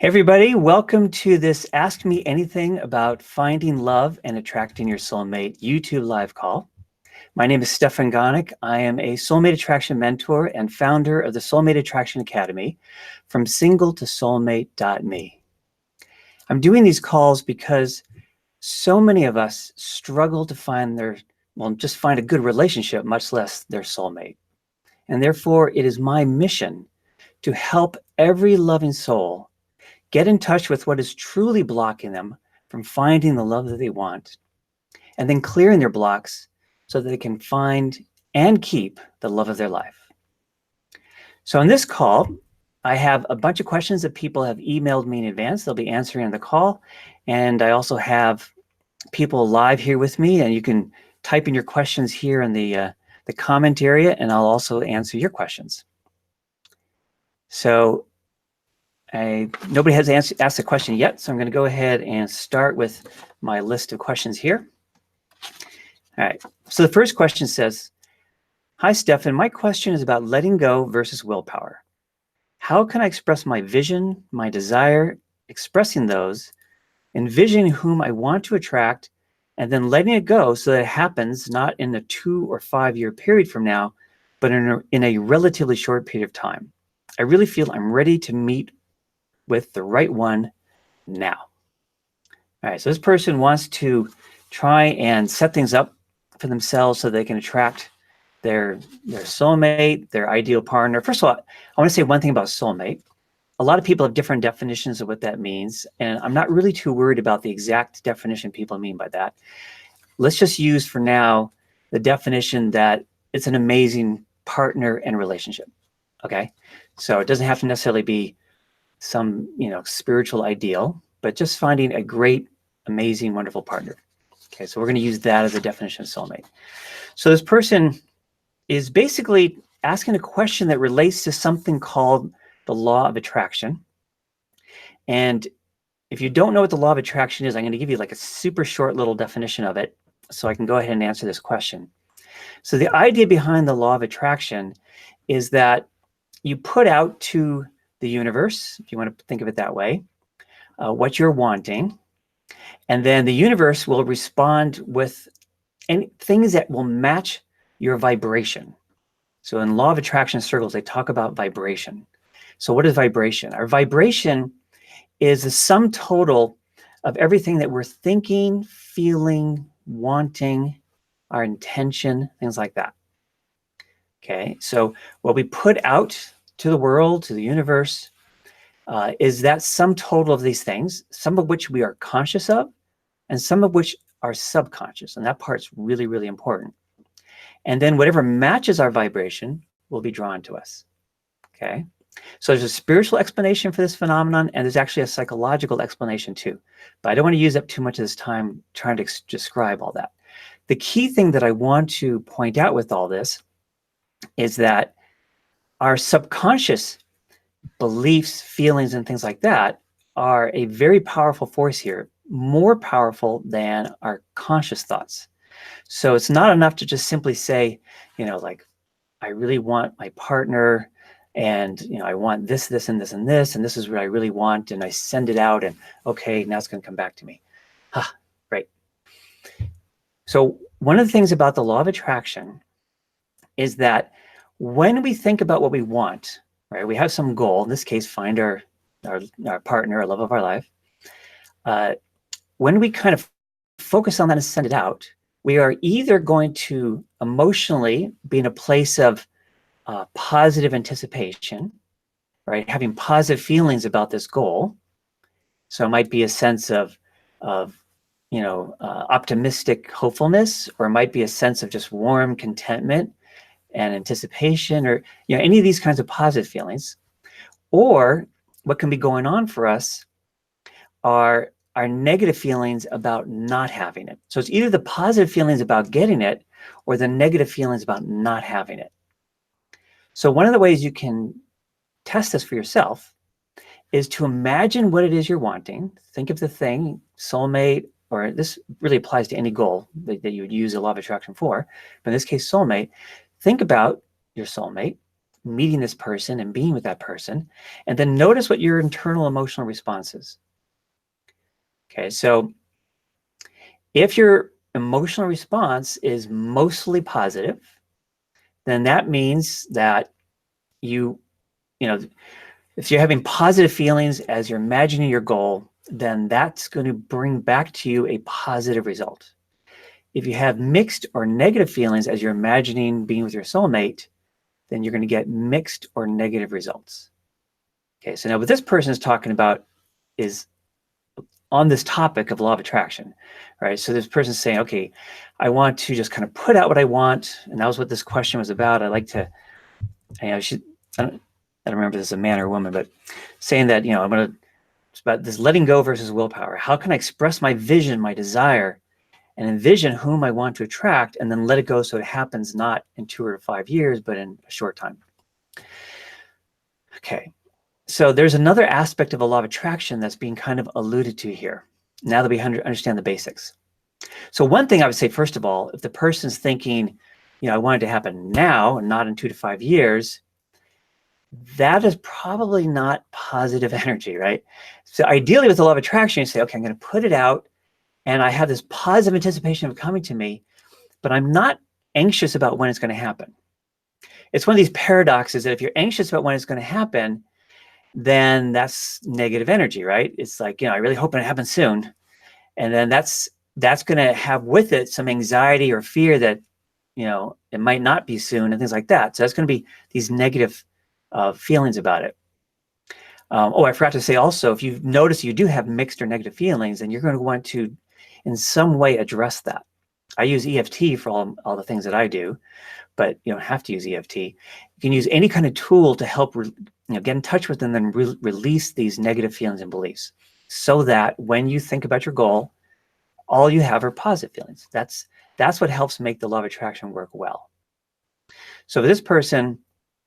Hey everybody, welcome to this Ask Me Anything About Finding Love and Attracting Your Soulmate YouTube live call. My name is Stefan Gonick. I am a soulmate attraction mentor and founder of the Soulmate Attraction Academy from singletosoulmate.me. I'm doing these calls because so many of us struggle to find just find a good relationship, much less their soulmate. And therefore, it is my mission to help every loving soul get in touch with what is truly blocking them from finding the love that they want, and then clearing their blocks so that they can find and keep the love of their life. So on this call, I have a bunch of questions that people have emailed me in advance. They'll be answering on the call. And I also have people live here with me, and you can type in your questions here in the comment area, and I'll also answer your questions. So nobody has asked a question yet, so I'm going to go ahead and start with my list of questions here. All right, so the first question says, "Hi, Stefan. My question is about letting go versus willpower. How can I express my vision, my desire, expressing those, envisioning whom I want to attract, and then letting it go so that it happens not in a 2 or 5 year period from now, but in a relatively short period of time? I really feel I'm ready to meet with the right one now." All right, so this person wants to try and set things up for themselves so they can attract their soulmate, their ideal partner. First of all, I want to say one thing about soulmate. A lot of people have different definitions of what that means, and I'm not really too worried about the exact definition people mean by that. Let's just use for now the definition that it's an amazing partner and relationship. Okay, so it doesn't have to necessarily be some spiritual ideal, but just finding a great, amazing, wonderful partner. Okay, so we're going to use that as a definition of soulmate. So this person is basically asking a question that relates to something called the law of attraction. And if you don't know what the law of attraction is, I'm going to give you like a super short little definition of it so I can go ahead and answer this question. So the idea behind the law of attraction is that you put out to the universe, if you want to think of it that way, what you're wanting, and then the universe will respond with things that will match your vibration. So in law of attraction circles, they talk about vibration. So what is vibration? Our vibration is the sum total of everything that we're thinking, feeling, wanting, our intention, things like that. Okay, so what we put out to the world, to the universe, is that sum total of these things, some of which we are conscious of, and some of which are subconscious. And that part's really, really important. And then whatever matches our vibration will be drawn to us. Okay, so there's a spiritual explanation for this phenomenon, and there's actually a psychological explanation too. But I don't want to use up too much of this time trying to describe all that. The key thing that I want to point out with all this is that our subconscious beliefs, feelings, and things like that are a very powerful force here, more powerful than our conscious thoughts. So it's not enough to just simply say, like, I really want my partner, and I want this, this, and this, and this, and this is what I really want, and I send it out, and okay, now it's going to come back to me. Right. So one of the things about the law of attraction is that when we think about what we want, right, we have some goal, in this case, find our partner, our love of our life. When we kind of focus on that and send it out, we are either going to emotionally be in a place of positive anticipation, right, having positive feelings about this goal. So it might be a sense of optimistic hopefulness, or it might be a sense of just warm contentment and anticipation, or any of these kinds of positive feelings. Or what can be going on for us are our negative feelings about not having it. So it's either the positive feelings about getting it or the negative feelings about not having it. So one of the ways you can test this for yourself is to imagine what it is you're wanting. Think of the thing, soulmate, or this really applies to any goal that you would use the law of attraction for, but in this case, soulmate. Think about your soulmate, meeting this person and being with that person, and then notice what your internal emotional response is. Okay, so if your emotional response is mostly positive, then that means that you know, if you're having positive feelings as you're imagining your goal, then that's going to bring back to you a positive result. If you have mixed or negative feelings as you're imagining being with your soulmate, then you're going to get mixed or negative results. Okay, so now what this person is talking about is on this topic of law of attraction, right? So this person's saying, okay, I want to just kind of put out what I want. And that was what this question was about. I like to, I don't remember if this is a man or a woman, but saying that, it's about this letting go versus willpower. How can I express my vision, my desire, and envision whom I want to attract, and then let it go so it happens not in 2 or 5 years, but in a short time? Okay. So there's another aspect of a law of attraction that's being kind of alluded to here, now that we understand the basics. So one thing I would say, first of all, if the person's thinking, I want it to happen now and not in 2 to 5 years, that is probably not positive energy, right? So ideally with the law of attraction, you say, okay, I'm going to put it out and I have this positive anticipation of coming to me, but I'm not anxious about when it's going to happen. It's one of these paradoxes that if you're anxious about when it's going to happen, then that's negative energy, right? It's like, I really hope it happens soon. And then that's going to have with it some anxiety or fear that, it might not be soon and things like that. So that's going to be these negative feelings about it. I forgot to say also, if you notice you do have mixed or negative feelings, then you're going to want to, in some way, address that. I use EFT for all the things that I do, but you don't have to use EFT. You can use any kind of tool to help get in touch with them and release these negative feelings and beliefs, so that when you think about your goal, all you have are positive feelings. That's what helps make the law of attraction work well. So for this person,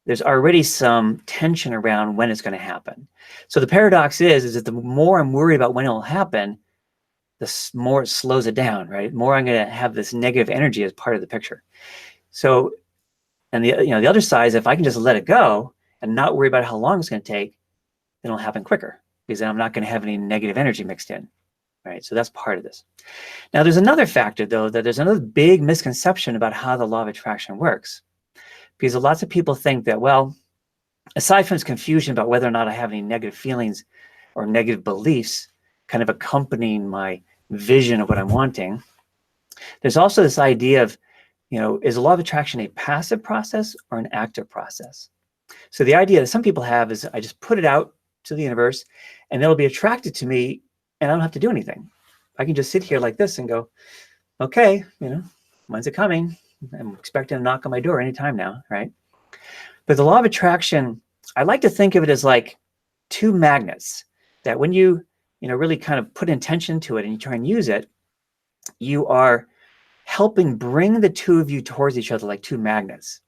there's already some tension around when it's going to happen. So the paradox is that the more I'm worried about when it'll happen, the more it slows it down, right? The more I'm going to have this negative energy as part of the picture. So, and the other side is if I can just let it go and not worry about how long it's going to take, then it'll happen quicker, because then I'm not going to have any negative energy mixed in, right? So that's part of this. Now, there's another factor, though, that there's another big misconception about how the law of attraction works, because lots of people think that, well, aside from this confusion about whether or not I have any negative feelings or negative beliefs kind of accompanying my vision of what I'm wanting, there's also this idea of, is the law of attraction a passive process or an active process? So the idea that some people have is I just put it out to the universe and it'll be attracted to me and I don't have to do anything. I can just sit here like this and go, okay, when's it coming? I'm expecting a knock on my door anytime now, right? But the law of attraction, I like to think of it as like two magnets that when you, really kind of put intention to it and you try and use it, you are helping bring the two of you towards each other like two magnets.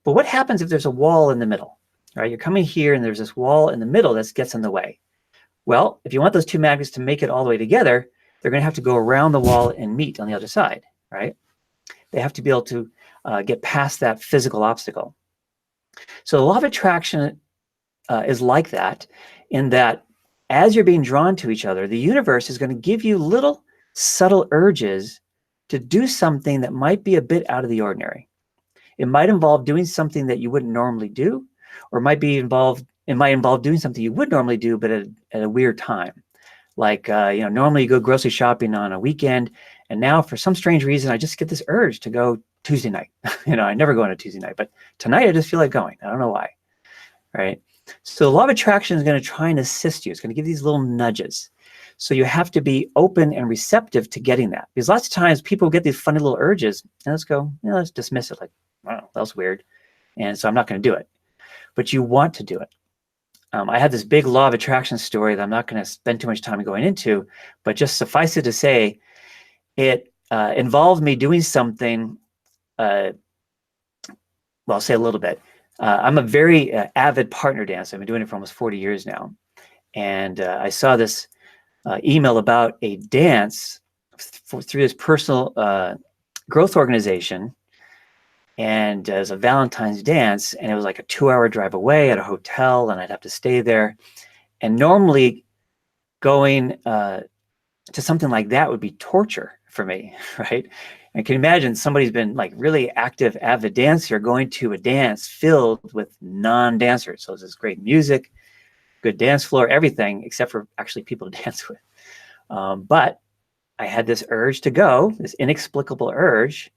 But what happens if there's a wall in the middle, right? You're coming here and there's this wall in the middle that gets in the way. Well, if you want those two magnets to make it all the way together, they're going to have to go around the wall and meet on the other side, right? They have to be able to get past that physical obstacle. So the law of attraction is like that, in that as you're being drawn to each other, the universe is going to give you little subtle urges to do something that might be a bit out of the ordinary. It might involve doing something that you wouldn't normally do, or it might involve doing something you would normally do, but at a weird time. Like, normally you go grocery shopping on a weekend, and now for some strange reason, I just get this urge to go Tuesday night. I never go on a Tuesday night, but tonight I just feel like going. I don't know why, right? So the law of attraction is going to try and assist you. It's going to give these little nudges. So you have to be open and receptive to getting that. Because lots of times people get these funny little urges, and let's dismiss it like, wow, that was weird. And so I'm not going to do it. But you want to do it. I had this big law of attraction story that I'm not going to spend too much time going into, but just suffice it to say, it involved me doing something, I'll say a little bit. I'm a very avid partner dancer. I've been doing it for almost 40 years now. And I saw this email about a dance through this personal growth organization And it was a Valentine's dance, and it was like a 2-hour drive away at a hotel, and I'd have to stay there. And normally going to something like that would be torture for me, right? And can you imagine somebody's been like really active, avid dancer going to a dance filled with non-dancers. So there's great music, good dance floor, everything except for actually people to dance with. But I had this urge to go, this inexplicable urge.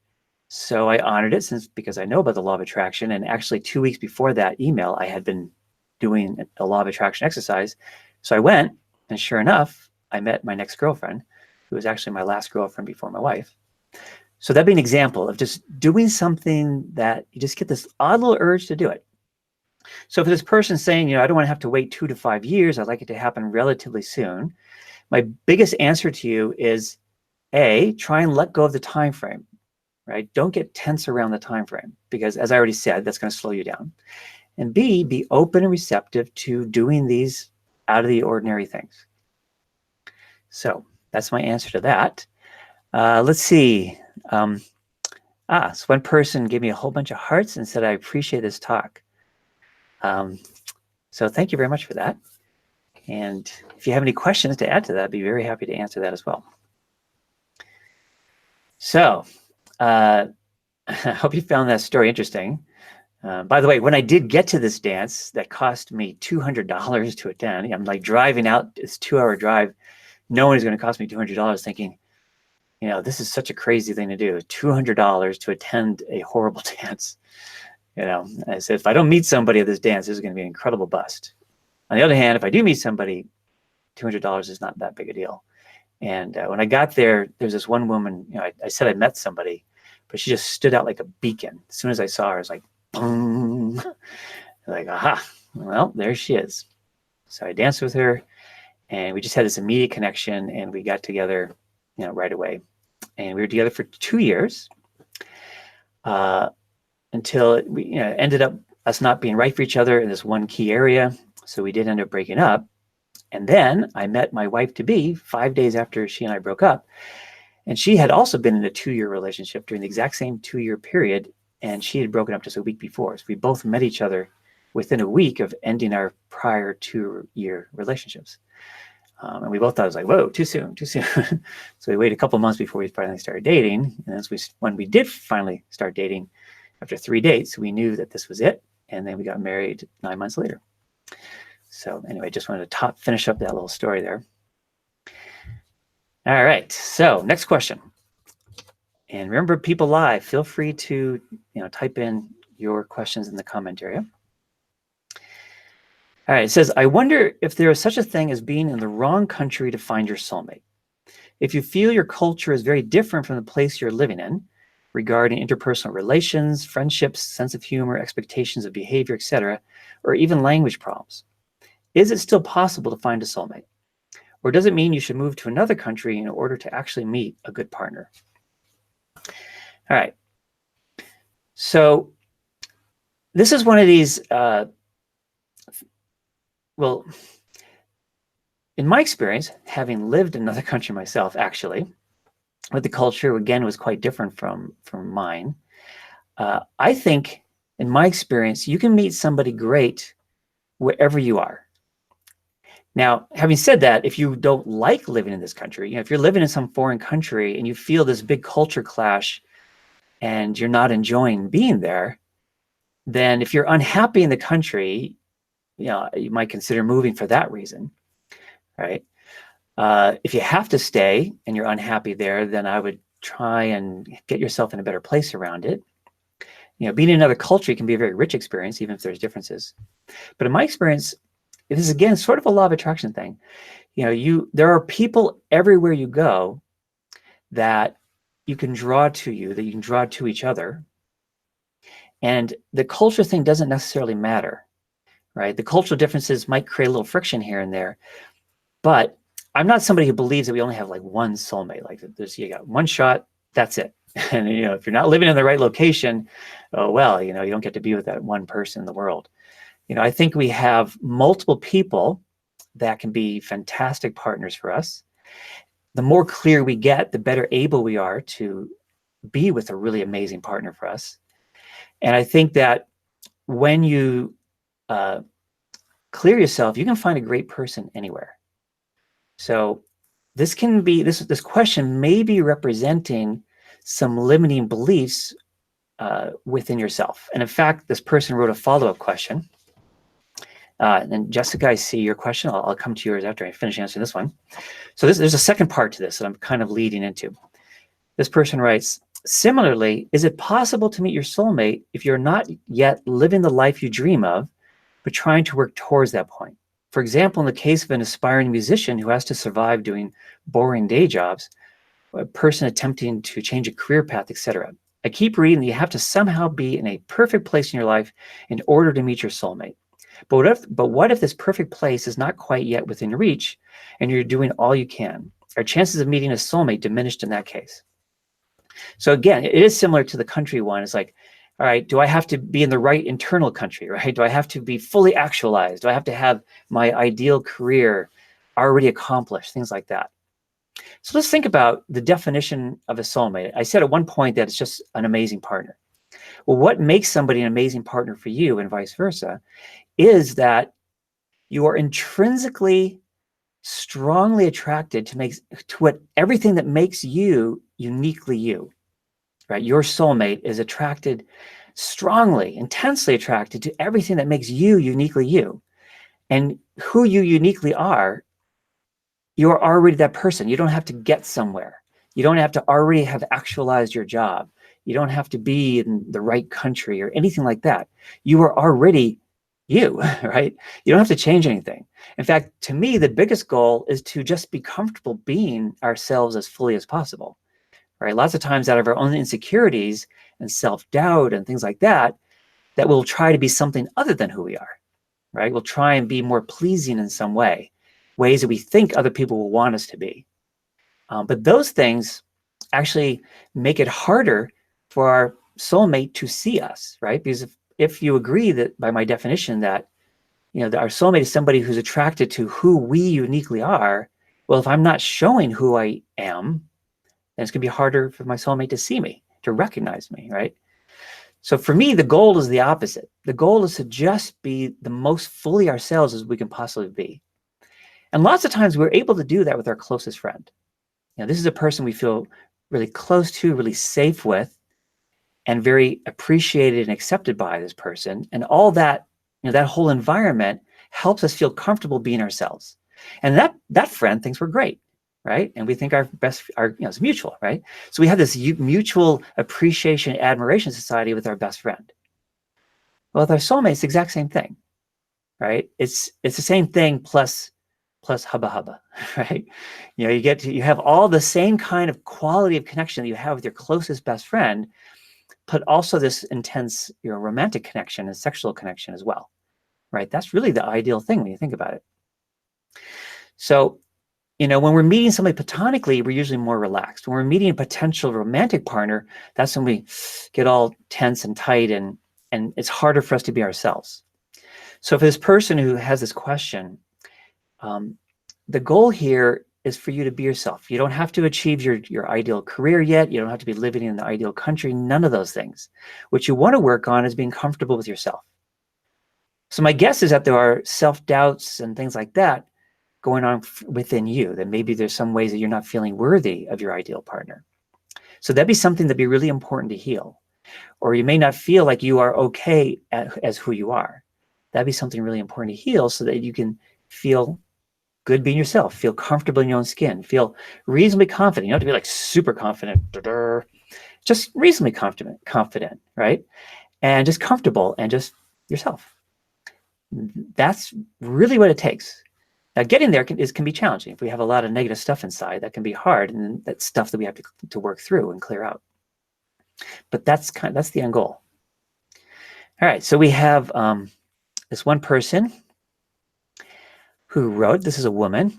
So I honored it because I know about the law of attraction. And actually 2 weeks before that email, I had been doing a law of attraction exercise. So I went, and sure enough, I met my next girlfriend, who was actually my last girlfriend before my wife. So that'd be an example of just doing something that you just get this odd little urge to do it. So for this person saying, I don't want to have to wait 2 to 5 years, I'd like it to happen relatively soon. My biggest answer to you is A, try and let go of the time frame, right? Don't get tense around the time frame because, as I already said, that's going to slow you down. And B, be open and receptive to doing these out of the ordinary things. So that's my answer to that. Let's see. So one person gave me a whole bunch of hearts and said, I appreciate this talk. So thank you very much for that. And if you have any questions to add to that, I'd be very happy to answer that as well. So I hope you found that story interesting. By the way, when I did get to this dance that cost me $200 to attend, I'm like driving out this 2-hour drive, knowing it's going to cost me $200, thinking, this is such a crazy thing to do, $200 to attend a horrible dance. I said, if I don't meet somebody at this dance, this is going to be an incredible bust. On the other hand, if I do meet somebody, $200 is not that big a deal. And when I got there, there's this one woman, I said I met somebody, but she just stood out like a beacon. As soon as I saw her, I was like, boom, like, aha, well, there she is. So I danced with her, and we just had this immediate connection, and we got together, right away. And we were together for 2 years until we ended up us not being right for each other in this one key area. So we did end up breaking up. And then I met my wife-to-be 5 days after she and I broke up. And she had also been in a 2-year relationship during the exact same 2-year period. And she had broken up just a week before. So we both met each other within a week of ending our prior 2-year relationships. And we both thought it was like, whoa, too soon. So we waited a couple of months before we finally started dating. And when we did finally start dating, after 3 dates, we knew that this was it. And then we got married 9 months later. So anyway, just wanted to finish up that little story there. All right, so next question. And remember, people live, feel free to type in your questions in the comment area. All right, it says, I wonder if there is such a thing as being in the wrong country to find your soulmate. If you feel your culture is very different from the place you're living in, regarding interpersonal relations, friendships, sense of humor, expectations of behavior, etc., or even language problems, is it still possible to find a soulmate? Or does it mean you should move to another country in order to actually meet a good partner? All right. So this is one of these, well, in my experience, having lived in another country myself, actually, but the culture, again, was quite different from mine. I think, in my experience, you can meet somebody great wherever you are. Now, having said that, if you don't like living in this country, if you're living in some foreign country and you feel this big culture clash and you're not enjoying being there, then if you're unhappy in the country, you might consider moving for that reason, right? If you have to stay and you're unhappy there, then I would try and get yourself in a better place around it. Being in another culture can be a very rich experience, even if there's differences. But in my experience, this is, again, sort of a law of attraction thing. There are people everywhere you go that you can draw to you, that you can draw to each other. And the culture thing doesn't necessarily matter, right? The cultural differences might create a little friction here and there, but I'm not somebody who believes that we only have like one soulmate. Like you got one shot, that's it. And if you're not living in the right location, oh well, you don't get to be with that one person in the world. I think we have multiple people that can be fantastic partners for us. The more clear we get, the better able we are to be with a really amazing partner for us. And I think that when you clear yourself, you can find a great person anywhere. So this can be, this question may be representing some limiting beliefs within yourself. And in fact, this person wrote a follow-up question. And Jessica, I see your question. I'll come to yours after I finish answering this one. So there's a second part to this that I'm kind of leading into. This person writes, similarly, is it possible to meet your soulmate if you're not yet living the life you dream of, but trying to work towards that point? For example, in the case of an aspiring musician who has to survive doing boring day jobs, a person attempting to change a career path, etc. I keep reading that you have to somehow be in a perfect place in your life in order to meet your soulmate. But what if this perfect place is not quite yet within reach and you're doing all you can? Are chances of meeting a soulmate diminished in that case? So again, it is similar to the country one. It's like, all right, do I have to be in the right internal country, right? Do I have to be fully actualized? Do I have to have my ideal career already accomplished? Things like that. So let's think about the definition of a soulmate. I said at one point that it's just an amazing partner. Well, what makes somebody an amazing partner for you and vice versa is that you are intrinsically strongly attracted to everything that makes you uniquely you, right? Your soulmate is attracted strongly, intensely attracted to everything that makes you uniquely you. And who you uniquely are, you're already that person. You don't have to get somewhere. You don't have to already have actualized your job. You don't have to be in the right country or anything like that. You are already you, right? You don't have to change anything. In fact, to me, the biggest goal is to just be comfortable being ourselves as fully as possible, right? Lots of times out of our own insecurities and self-doubt and things like that, that we'll try to be something other than who we are, right? We'll try and be more pleasing in some way, ways that we think other people will want us to be. But those things actually make it harder for our soulmate to see us, right? Because if you agree that by my definition that, that our soulmate is somebody who's attracted to who we uniquely are, well, if I'm not showing who I am, then it's gonna be harder for my soulmate to see me, to recognize me, right? So for me, the goal is the opposite. The goal is to just be the most fully ourselves as we can possibly be. And lots of times we're able to do that with our closest friend. This is a person we feel really close to, really safe with, and very appreciated and accepted by this person. And all that, that whole environment helps us feel comfortable being ourselves. And that friend thinks we're great, right? And we think it's mutual, right? So we have this mutual appreciation, admiration society with our best friend. Well, with our soulmate, it's the exact same thing, right? It's the same thing plus hubba hubba, right? You have all the same kind of quality of connection that you have with your closest best friend, but also this intense, romantic connection and sexual connection as well, right? That's really the ideal thing when you think about it. So, when we're meeting somebody platonically, we're usually more relaxed. When we're meeting a potential romantic partner, that's when we get all tense and tight, and it's harder for us to be ourselves. So for this person who has this question, the goal here is for you to be yourself. You don't have to achieve your ideal career yet. You don't have to be living in the ideal country, none of those things. What you want to work on is being comfortable with yourself. So my guess is that there are self-doubts and things like that going on within you, that maybe there's some ways that you're not feeling worthy of your ideal partner. So that'd be something that'd be really important to heal. Or you may not feel like you are okay as who you are. That'd be something really important to heal so that you can feel good being yourself, feel comfortable in your own skin, feel reasonably confident. You don't have to be like super confident, just reasonably confident, right? And just comfortable and just yourself. That's really what it takes. Now, getting there can be challenging. If we have a lot of negative stuff inside, that can be hard, and that's stuff that we have to work through and clear out. But that's the end goal. All right, so we have this one person who wrote, this is a woman.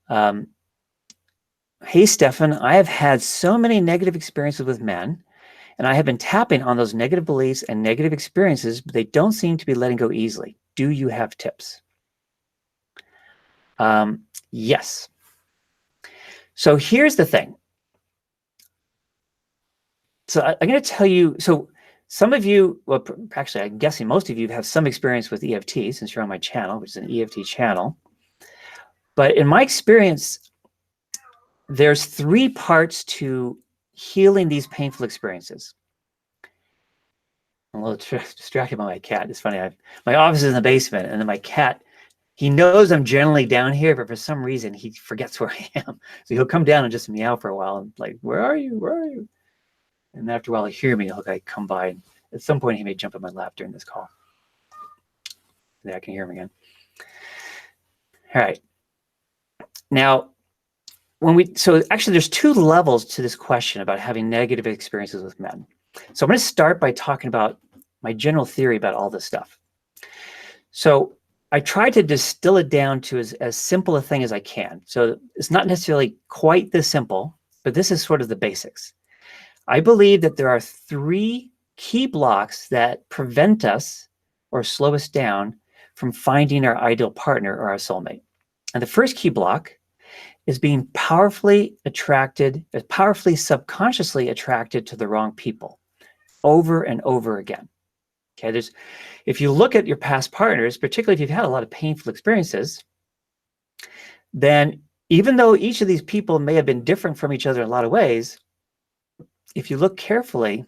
Hey, Stefan, I have had so many negative experiences with men, and I have been tapping on those negative beliefs and negative experiences, but they don't seem to be letting go easily. Do you have tips? Yes. So here's the thing. So I'm going to tell you, so Some of you, well, actually, I'm guessing most of you have some experience with EFT since you're on my channel, which is an EFT channel. But in my experience, there's 3 parts to healing these painful experiences. I'm a little distracted by my cat. It's funny. My office is in the basement, and then my cat, he knows I'm generally down here, but for some reason, he forgets where I am. So he'll come down and just meow for a while and like, where are you? Where are you? And after a while, he'll hear me. He'll like come by. And at some point, he may jump in my lap during this call. Yeah, I can hear him again. All right. Now, so actually there's 2 levels to this question about having negative experiences with men. So I'm going to start by talking about my general theory about all this stuff. So I try to distill it down to as simple a thing as I can. So it's not necessarily quite this simple, but this is sort of the basics. I believe that there are 3 key blocks that prevent us or slow us down from finding our ideal partner or our soulmate. And the first key block is being powerfully subconsciously attracted to the wrong people over and over again. Okay, if you look at your past partners, particularly if you've had a lot of painful experiences, then even though each of these people may have been different from each other in a lot of ways, if you look carefully,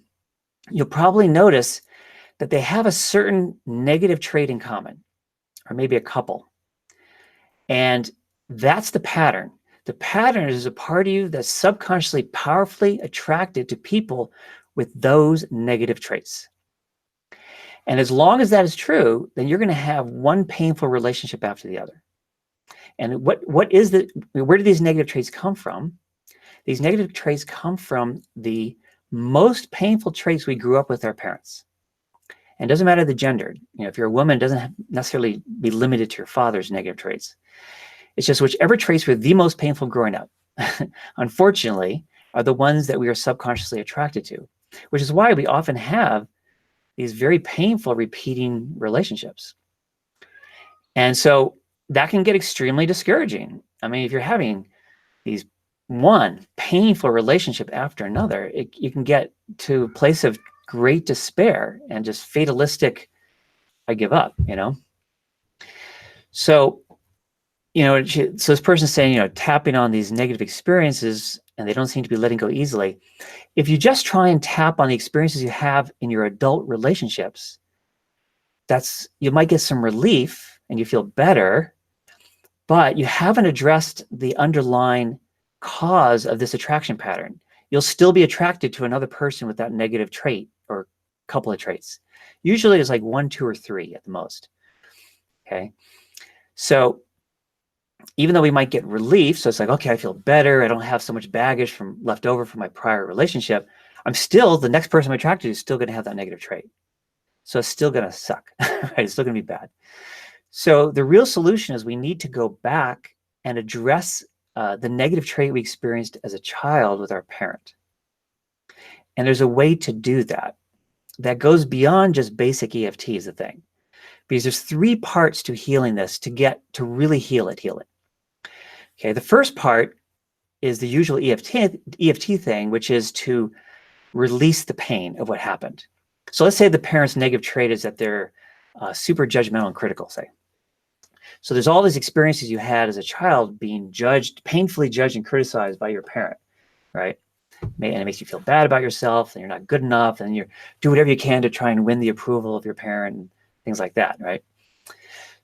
you'll probably notice that they have a certain negative trait in common, or maybe a couple. And that's the pattern. The pattern is a part of you that's subconsciously powerfully attracted to people with those negative traits. And as long as that is true, then you're going to have one painful relationship after the other. And where do these negative traits come from? These negative traits come from the most painful traits we grew up with our parents. And it doesn't matter the gender. If you're a woman, it doesn't necessarily be limited to your father's negative traits. It's just whichever traits were the most painful growing up, unfortunately, are the ones that we are subconsciously attracted to, which is why we often have these very painful repeating relationships. And so that can get extremely discouraging. I mean, if you're having these one painful relationship after another, you can get to a place of great despair and just fatalistic, I give up, So, so this person's saying, tapping on these negative experiences and they don't seem to be letting go easily. If you just try and tap on the experiences you have in your adult relationships, you might get some relief and you feel better, but you haven't addressed the underlying cause of this attraction pattern. You'll still be attracted to another person with that negative trait or a couple of traits. Usually it's like 1, 2, or 3 at the most. Okay. So even though we might get relief, so it's like, okay, I feel better. I don't have so much baggage left over from my prior relationship. The next person I'm attracted to is still going to have that negative trait. So it's still going to suck, right? It's still going to be bad. So the real solution is we need to go back and address the negative trait we experienced as a child with our parent. And there's a way to do that. That goes beyond just basic EFT is the thing. Because there's 3 parts to healing this to really heal it. Okay, the first part is the usual EFT thing, which is to release the pain of what happened. So let's say the parent's negative trait is that they're super judgmental and critical, say. So there's all these experiences you had as a child being painfully judged and criticized by your parent, right? And it makes you feel bad about yourself, and you're not good enough, and you do whatever you can to try and win the approval of your parent and things like that, right?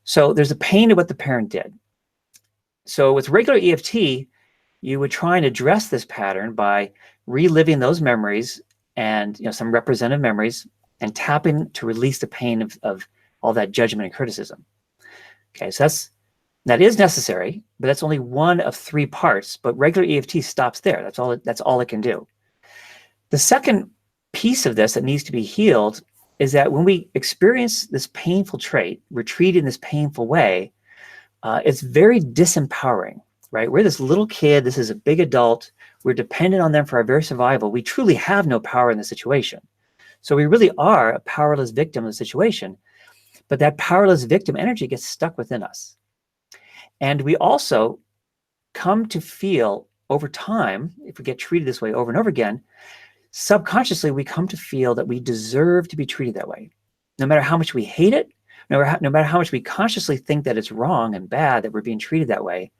So there's a pain to what the parent did. So with regular EFT, you would try and address this pattern by reliving those memories and some representative memories and tapping to release the pain of all that judgment and criticism. Okay, so that is necessary, but that's only one of 3 parts. But regular EFT stops there. That's all it can do. The second piece of this that needs to be healed is that when we experience this painful trait, we're treated in this painful way, it's very disempowering, right? We're this little kid. This is a big adult. We're dependent on them for our very survival. We truly have no power in the situation. So we really are a powerless victim of the situation. But that powerless victim energy gets stuck within us. And we also come to feel over time, if we get treated this way over and over again, subconsciously we come to feel that we deserve to be treated that way. No matter how much we hate it, no matter how much we consciously think that it's wrong and bad that we're being treated that way,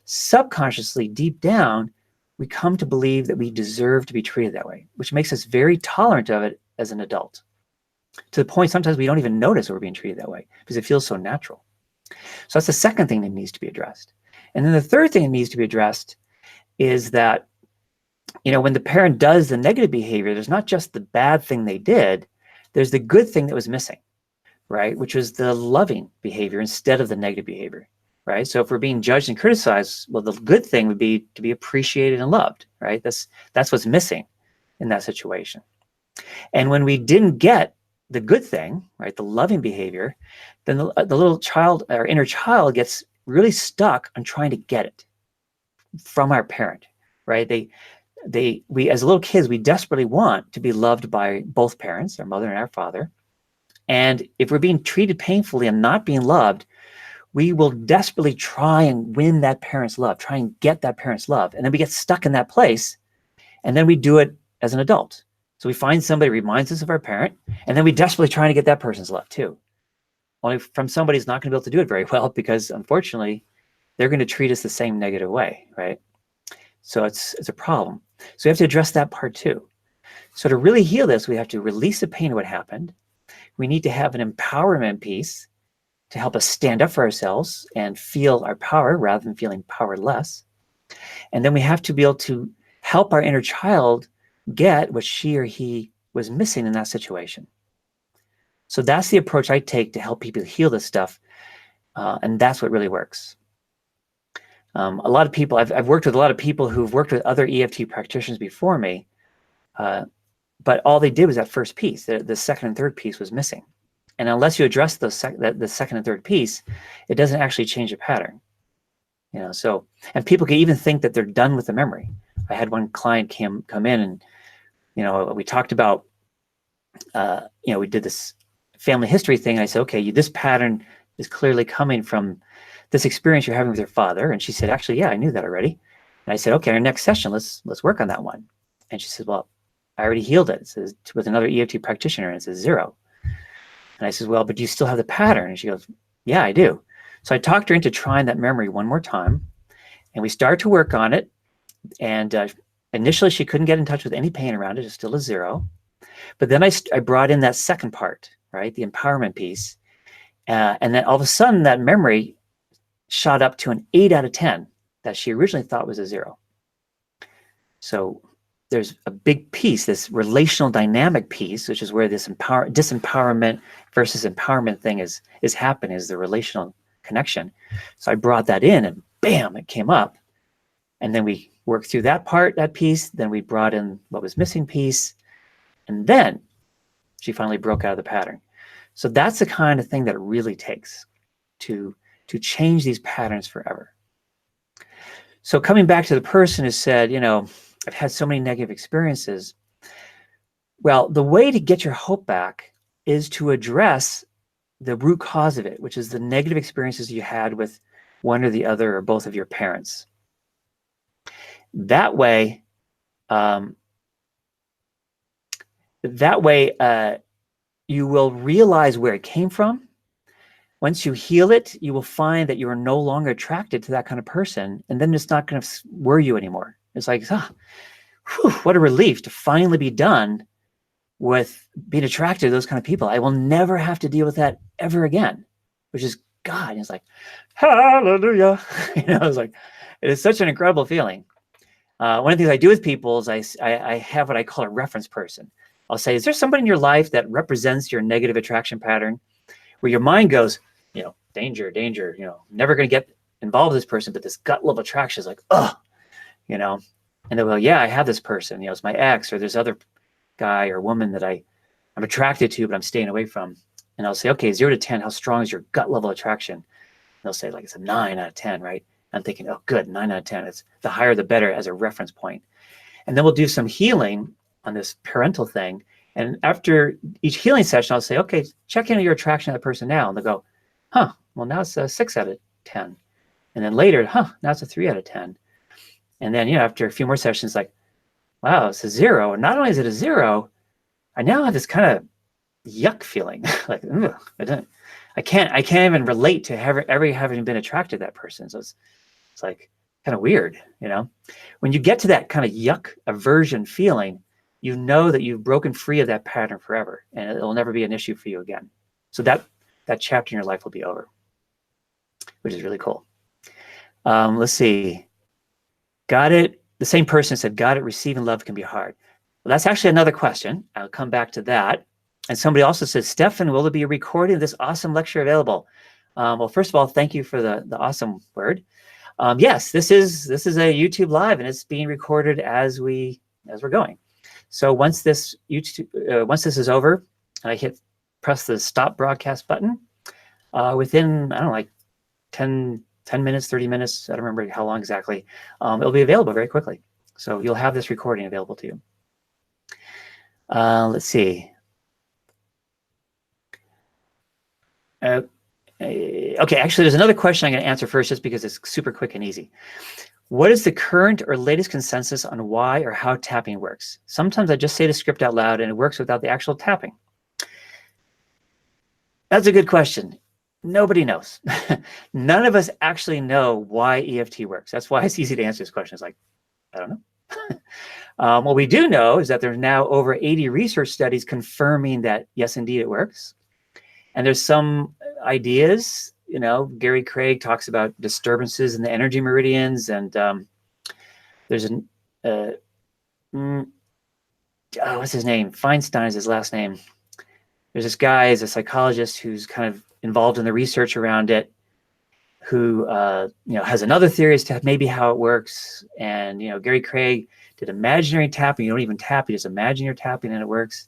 subconsciously, deep down, we come to believe that we deserve to be treated that way, which makes us very tolerant of it as an adult, to the point sometimes we don't even notice we're being treated that way because it feels so natural. So that's the second thing that needs to be addressed. And then the third thing that needs to be addressed is that, when the parent does the negative behavior, there's not just the bad thing they did, there's the good thing that was missing, right? Which was the loving behavior instead of the negative behavior, right? So if we're being judged and criticized, well, the good thing would be to be appreciated and loved, right? That's what's missing in that situation. And when we didn't get the good thing, right, the loving behavior, then the little child, our inner child, gets really stuck on trying to get it from our parent, right? We as little kids, we desperately want to be loved by both parents, our mother and our father. And if we're being treated painfully and not being loved, we will desperately try and win that parent's love, try and get that parent's love. And then we get stuck in that place. And then we do it as an adult. So we find somebody who reminds us of our parent, and then we desperately try to get that person's love too. Only from somebody who's not going to be able to do it very well, because unfortunately, they're going to treat us the same negative way, right? So it's a problem. So we have to address that part too. So to really heal this, we have to release the pain of what happened. We need to have an empowerment piece to help us stand up for ourselves and feel our power rather than feeling powerless. And then we have to be able to help our inner child get what she or he was missing in that situation. So that's the approach I take to help people heal this stuff. And that's what really works. A lot of people, I've worked with a lot of people who've worked with other EFT practitioners before me, but all they did was that first piece. The second and third piece was missing. And unless you address the second and third piece, it doesn't actually change the pattern. So, and people can even think that they're done with the memory. I had one client come in and, we talked about, we did this family history thing. And I said, okay, this pattern is clearly coming from this experience you're having with your father. And she said, actually, yeah, I knew that already. And I said, okay, our next session, let's work on that one. And she said, well, I already healed it. It says with another EFT practitioner, and it says 0. And I said, well, but do you still have the pattern? And she goes, yeah, I do. So I talked her into trying that memory one more time, and we started to work on it. And initially, she couldn't get in touch with any pain around it. It's still a 0. But then I brought in that second part, right, the empowerment piece. And then all of a sudden, that memory shot up to an 8 out of 10 that she originally thought was a 0. So there's a big piece, this relational dynamic piece, which is where this disempowerment versus empowerment thing is happening, is the relational connection. So I brought that in, and bam, it came up. And then we worked through that piece. Then we brought in what was missing piece. And then she finally broke out of the pattern. So that's the kind of thing that it really takes to change these patterns forever. So coming back to the person who said, I've had so many negative experiences. Well, the way to get your hope back is to address the root cause of it, which is the negative experiences you had with one or the other or both of your parents. That way, you will realize where it came from. Once you heal it, you will find that you are no longer attracted to that kind of person, and then it's not going to worry you anymore. It's like, what a relief to finally be done with being attracted to those kind of people. I will never have to deal with that ever again, which is God. And it's like, hallelujah. It's like, it is such an incredible feeling. One of the things I do with people is I have what I call a reference person. I'll say, is there somebody in your life that represents your negative attraction pattern where your mind goes, danger, danger, never going to get involved with this person, but this gut level attraction is like, and they'll go, yeah, I have this person, it's my ex, or there's other guy or woman that I'm attracted to, but I'm staying away from. And I'll say, okay, 0 to 10, how strong is your gut level attraction? And they'll say, like, it's a 9 out of 10, right? I'm thinking, oh, good, 9 out of 10. It's the higher the better as a reference point. And then we'll do some healing on this parental thing. And after each healing session, I'll say, okay, check in on your attraction to that person now. And they'll go, well, now it's a 6 out of 10. And then later, now it's a 3 out of 10. And then, after a few more sessions, like, wow, it's a zero. And not only is it a zero, I now have this kind of yuck feeling. Like, ugh, I can't even relate to ever having been attracted to that person. So it's like kind of weird, you know? When you get to that kind of yuck aversion feeling, you know that you've broken free of that pattern forever, and it'll never be an issue for you again. So that chapter in your life will be over, which is really cool. Let's see. Got it. The same person said, got it. Receiving love can be hard. Well, that's actually another question. I'll come back to that. And somebody also said, Stefan, will there be a recording of this awesome lecture available? Well, first of all, thank you for the awesome word. Yes, this is a YouTube live, and it's being recorded as we're going. So once this is over, and I press the stop broadcast button, within, I don't know, like 10 minutes, 30 minutes, I don't remember how long exactly, it'll be available very quickly. So you'll have this recording available to you. Let's see. Okay, actually, there's another question I'm going to answer first, just because it's super quick and easy. What is the current or latest consensus on why or how tapping works? Sometimes I just say the script out loud and it works without the actual tapping. That's a good question. Nobody knows. None of us actually know why EFT works. That's why it's easy to answer this question. It's like, I don't know. What we do know is that there's now over 80 research studies confirming that, yes, indeed, it works. And there's some ideas, you know, Gary Craig talks about disturbances in the energy meridians, and there's what's his name? Feinstein is his last name. There's this guy, is a psychologist who's kind of involved in the research around it, who you know, has another theory as to maybe how it works. And you know, Gary Craig did imaginary tapping. You don't even tap; you just imagine you're tapping, and it works.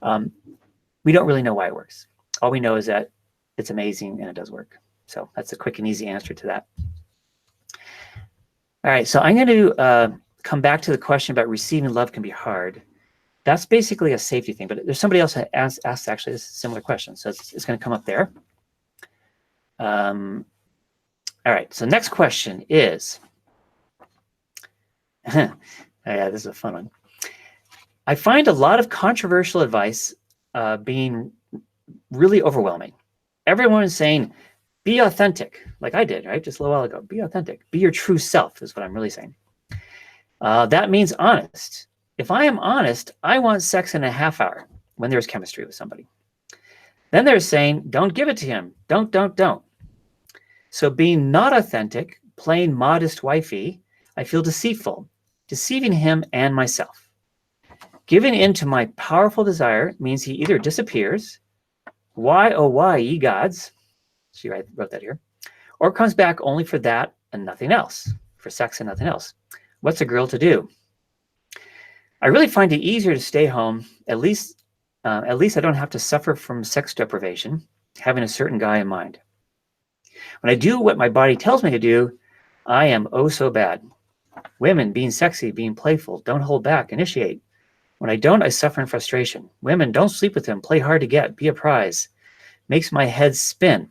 We don't really know why it works. All we know is that it's amazing and it does work. So that's a quick and easy answer to that. All right, so I'm going to come back to the question about receiving love can be hard. That's basically a safety thing, but there's somebody else that asked actually this similar question, so it's going to come up there. All right, so next question is, yeah, this is a fun one. I find a lot of controversial advice being really overwhelming. Everyone is saying, be authentic, like I did, right? Just a little while ago. Be authentic. Be your true self is what I'm really saying. That means honest. If I am honest, I want sex in a half hour when there's chemistry with somebody. Then they're saying, don't give it to him. Don't. So being not authentic, plain modest wifey, I feel deceitful, deceiving him and myself. Giving in to my powerful desire means he either disappears, why, oh, why, ye gods, she wrote that here, or comes back only for that and nothing else, for sex and nothing else. What's a girl to do? I really find it easier to stay home. At least I don't have to suffer from sex deprivation, having a certain guy in mind. When I do what my body tells me to do, I am oh so bad. Women, being sexy, being playful, don't hold back, initiate. When I don't, I suffer in frustration. Women, don't sleep with him, play hard to get, be a prize. Makes my head spin.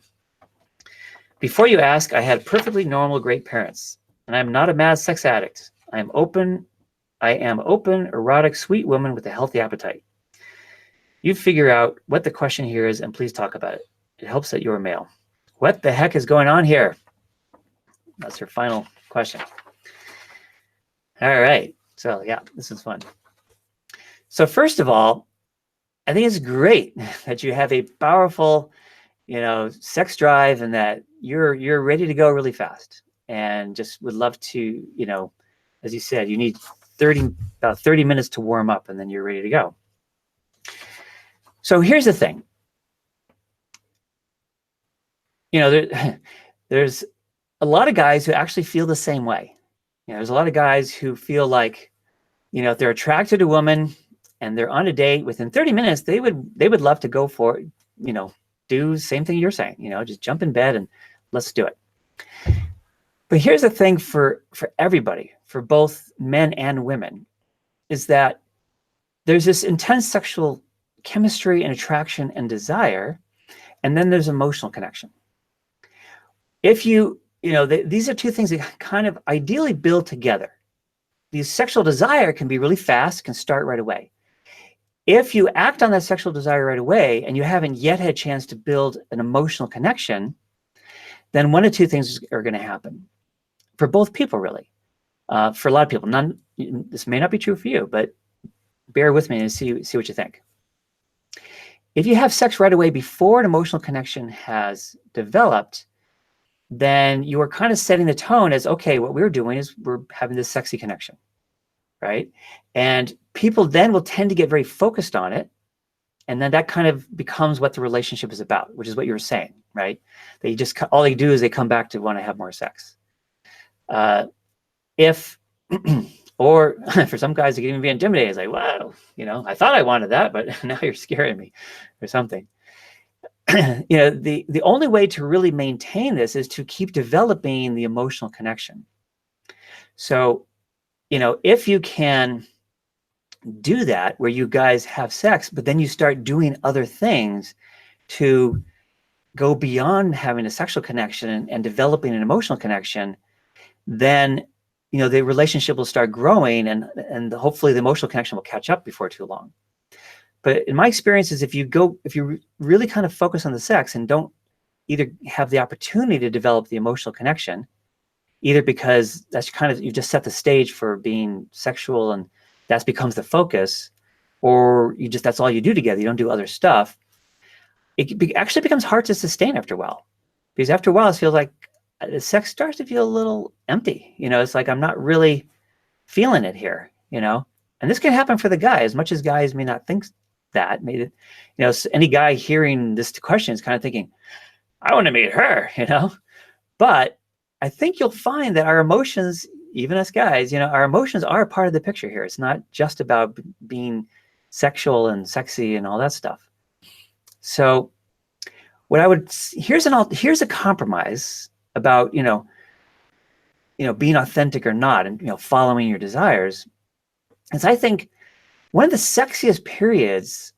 Before you ask, I had perfectly normal, great parents, and I'm not a mad sex addict. I am open, erotic, sweet woman with a healthy appetite. You figure out what the question here is, and please talk about it. It helps that you're male. What the heck is going on here? That's her final question. All right. So yeah, this is fun. So first of all, I think it's great that you have a powerful, you know, sex drive, and that you're ready to go really fast, and just would love to, you know, as you said, you need about 30 minutes to warm up, and then you're ready to go. So here's the thing. You know, there's a lot of guys who actually feel the same way. You know, there's a lot of guys who feel like, you know, if they're attracted to a woman and they're on a date, within 30 minutes, they would love to go for, you know, do the same thing you're saying, you know, just jump in bed and let's do it. But here's the thing for everybody, for both men and women, is that there's this intense sexual chemistry and attraction and desire, and then there's emotional connection. If you know, these are two things that kind of ideally build together. the sexual desire can be really fast, can start right away. If you act on that sexual desire right away and you haven't yet had a chance to build an emotional connection, then one of two things are going to happen for both people, really. For a lot of people, this may not be true for you, but bear with me and see what you think. If you have sex right away before an emotional connection has developed, then you are kind of setting the tone as, okay, what we're doing is we're having this sexy connection, right? And people then will tend to get very focused on it. And then that kind of becomes what the relationship is about, which is what you were saying, right? They just, all they do is they come back to want to have more sex. Or for some guys, they can even be intimidated. It's like, wow, I thought I wanted that, but now you're scaring me or something. The only way to really maintain this is to keep developing the emotional connection. So, if you can do that, where you guys have sex, but then you start doing other things to go beyond having a sexual connection and developing an emotional connection, then the relationship will start growing, and hopefully the emotional connection will catch up before too long. But in my experiences, if you really kind of focus on the sex and don't either have the opportunity to develop the emotional connection, either because that's you've just set the stage for being sexual and that becomes the focus, or that's all you do together, you don't do other stuff, it actually becomes hard to sustain after a while. Because after a while, it feels like the sex starts to feel a little empty. It's like, I'm not really feeling it here, and this can happen for the guy, as much as guys may not think that. Maybe, any guy hearing this question is kind of thinking, I want to meet her, but I think you'll find that our emotions, even us guys, our emotions are a part of the picture here. It's not just about being sexual and sexy and all that stuff. So what here's a compromise about, being authentic or not, and, following your desires, is I think one of the sexiest periods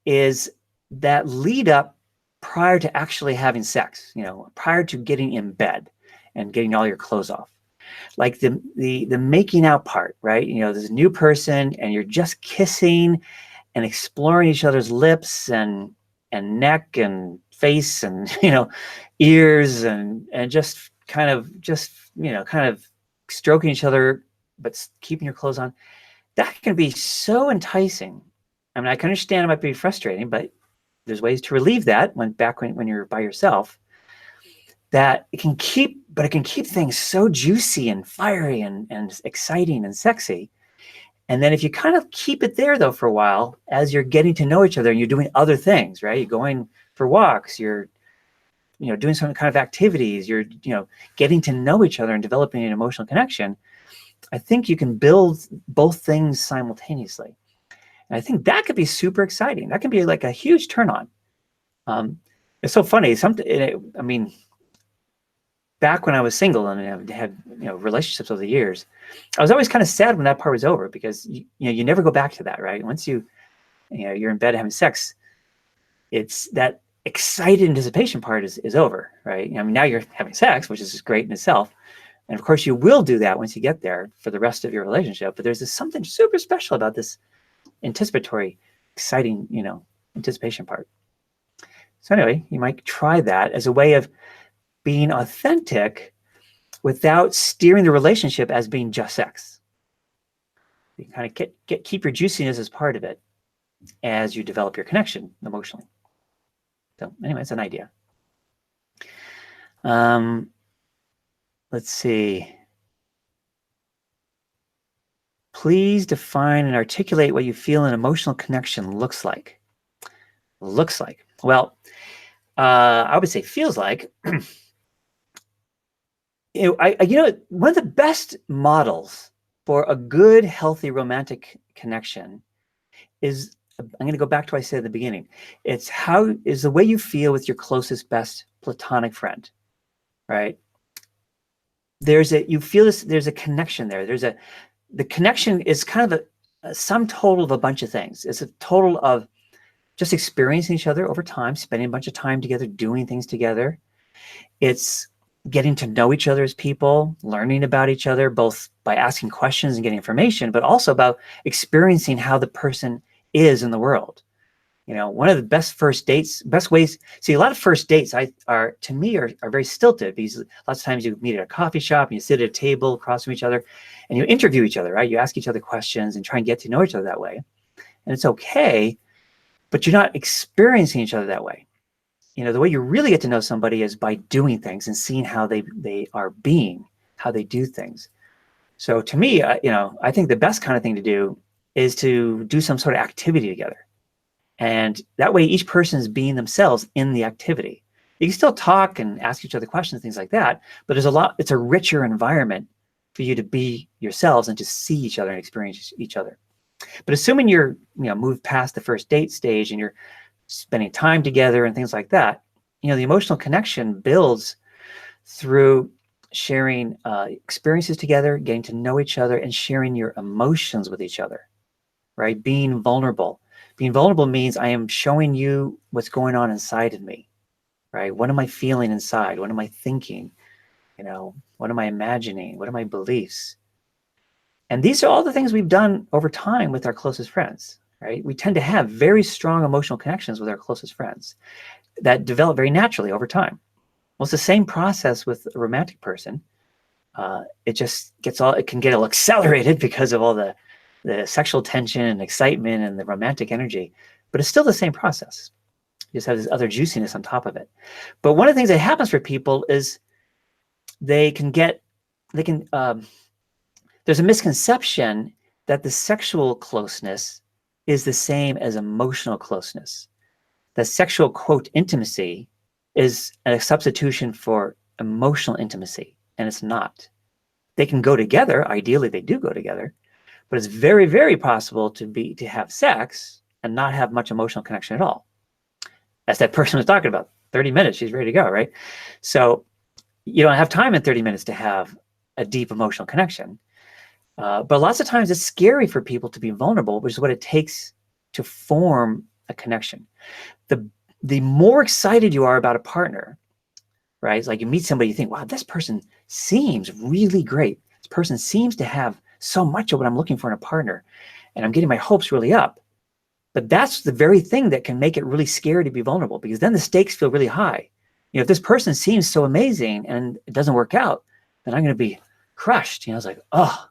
is that lead up prior to actually having sex, prior to getting in bed and getting all your clothes off. Like the making out part, right? There's a new person and you're just kissing and exploring each other's lips and neck and face and, ears and just kind of stroking each other, but keeping your clothes on. That can be so enticing. I mean, I can understand it might be frustrating, but there's ways to relieve that when you're by yourself. That it can keep things so juicy and fiery and exciting and sexy. And then if you kind of keep it there though for a while, as you're getting to know each other and you're doing other things, right? You're going for walks, you're doing some kind of activities, you're getting to know each other and developing an emotional connection. I think you can build both things simultaneously. And I think that could be super exciting. That can be like a huge turn on. It's so funny. Back when I was single and had relationships over the years, I was always kind of sad when that part was over, because you never go back to that, right? Once you're in bed having sex, it's that excited anticipation part is over, right? I mean, now you're having sex, which is great in itself, and of course you will do that once you get there for the rest of your relationship. But there's something super special about this anticipatory, exciting, anticipation part. So anyway, you might try that as a way of being authentic without steering the relationship as being just sex. You kind of keep your juiciness as part of it as you develop your connection emotionally. So anyway, it's an idea. Let's see. Please define and articulate what you feel an emotional connection looks like. Looks like. Well, I would say feels like. One of the best models for a good, healthy romantic connection is, I'm going to go back to what I said at the beginning. It's the way you feel with your closest, best platonic friend, right? There's a connection there. The connection is kind of a sum total of a bunch of things. It's a total of just experiencing each other over time, spending a bunch of time together, doing things together. It's getting to know each other as people, learning about each other, both by asking questions and getting information, but also about experiencing how the person is in the world. You know, one of the best first dates, best ways, see, a lot of first dates are very stilted, because lots of times you meet at a coffee shop and you sit at a table across from each other and you interview each other, right? You ask each other questions and try and get to know each other that way. And it's okay, but you're not experiencing each other that way. You know, the way you really get to know somebody is by doing things and seeing how they are being, how they do things. So to me, you know, I think the best kind of thing to do is to do some sort of activity together. And that way each person is being themselves in the activity. You can still talk and ask each other questions, things like that, but it's a richer environment for you to be yourselves and to see each other and experience each other. But assuming you're, you know, moved past the first date stage and you're spending time together and things like that, you know, the emotional connection builds through sharing experiences together, getting to know each other, and sharing your emotions with each other, right? Being vulnerable. Being vulnerable means I am showing you what's going on inside of me, right? What am I feeling inside? What am I thinking? You know, what am I imagining? What are my beliefs? And these are all the things we've done over time with our closest friends, right? We tend to have very strong emotional connections with our closest friends that develop very naturally over time. Well, it's the same process with a romantic person. It can get a little accelerated because of all the sexual tension and excitement and the romantic energy, but it's still the same process. You just have this other juiciness on top of it. But one of the things that happens for people is there's a misconception that the sexual closeness is the same as emotional closeness. That sexual, quote, intimacy is a substitution for emotional intimacy, and it's not. They can go together. Ideally, they do go together, but it's very, very possible to have sex and not have much emotional connection at all. As that person was talking about, 30 minutes, she's ready to go, right? So you don't have time in 30 minutes to have a deep emotional connection. But lots of times it's scary for people to be vulnerable, which is what it takes to form a connection. The more excited you are about a partner, right? It's like you meet somebody, you think, wow, this person seems really great. This person seems to have so much of what I'm looking for in a partner, and I'm getting my hopes really up. But that's the very thing that can make it really scary to be vulnerable, because then the stakes feel really high. You know, if this person seems so amazing and it doesn't work out, then I'm going to be crushed. You know, it's like, oh.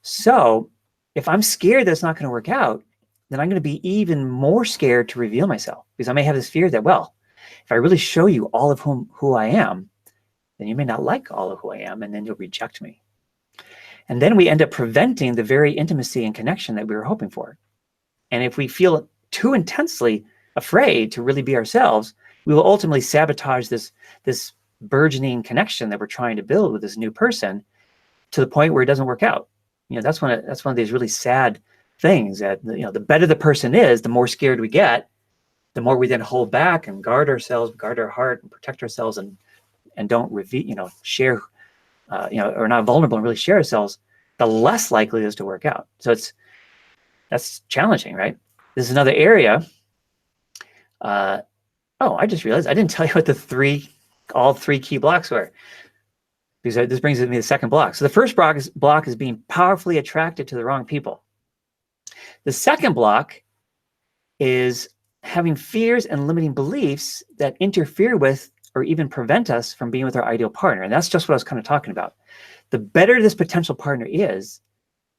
So if I'm scared that it's not going to work out, then I'm going to be even more scared to reveal myself, because I may have this fear that, well, if I really show you all of who I am, then you may not like all of who I am, and then you'll reject me. And then we end up preventing the very intimacy and connection that we were hoping for. And if we feel too intensely afraid to really be ourselves, we will ultimately sabotage this burgeoning connection that we're trying to build with this new person, to the point where it doesn't work out. You know, that's one of these really sad things, that, you know, the better the person is, the more scared we get, the more we then hold back and guard ourselves, guard our heart, and protect ourselves, and don't reveal, you know, share, you know, or not vulnerable and really share ourselves, the less likely it is to work out. So that's challenging, right? This is another area. Oh, I just realized I didn't tell you what all three key blocks were, because this brings me to the second block. So the first block is being powerfully attracted to the wrong people. The second block is having fears and limiting beliefs that interfere with or even prevent us from being with our ideal partner. And that's just what I was kind of talking about. The better this potential partner is,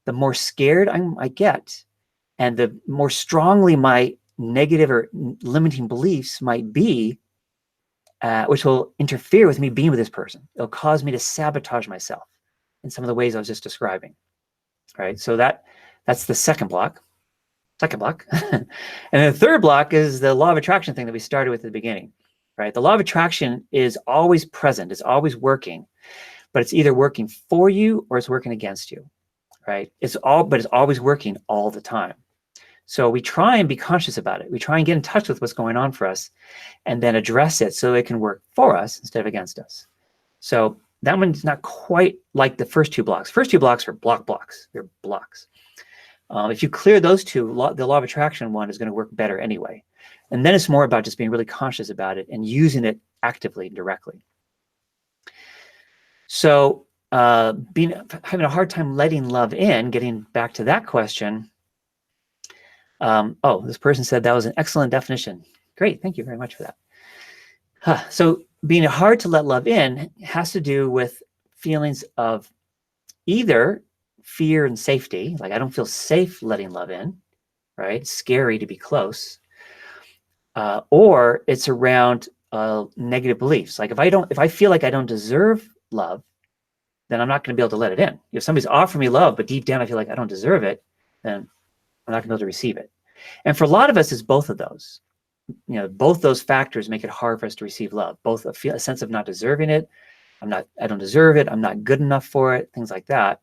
the more scared I get, and the more strongly my negative or limiting beliefs might be, which will interfere with me being with this person. It'll cause me to sabotage myself in some of the ways I was just describing, right? So that's the second block. And the third block is the law of attraction thing that we started with at the beginning, right? The law of attraction is always present. It's always working, but it's either working for you or it's working against you, right? But it's always working all the time. So we try and be conscious about it. We try and get in touch with what's going on for us, and then address it so it can work for us instead of against us. So that one's not quite like the first two blocks. First two blocks are blocks. They're blocks. If you clear those two, the law of attraction one is going to work better anyway. And then it's more about just being really conscious about it and using it actively and directly. So having a hard time letting love in, getting back to that question. Oh, this person said that was an excellent definition. Great, thank you very much for that. So being hard to let love in has to do with feelings of either fear and safety, like I don't feel safe letting love in, right? It's scary to be close. Or it's around negative beliefs. Like if I feel like I don't deserve love, then I'm not going to be able to let it in. If somebody's offering me love, but deep down I feel like I don't deserve it, then I'm not going to be able to receive it. And for a lot of us, it's both of those. Both those factors make it hard for us to receive love. Both a sense of not deserving it, I don't deserve it, I'm not good enough for it, things like that.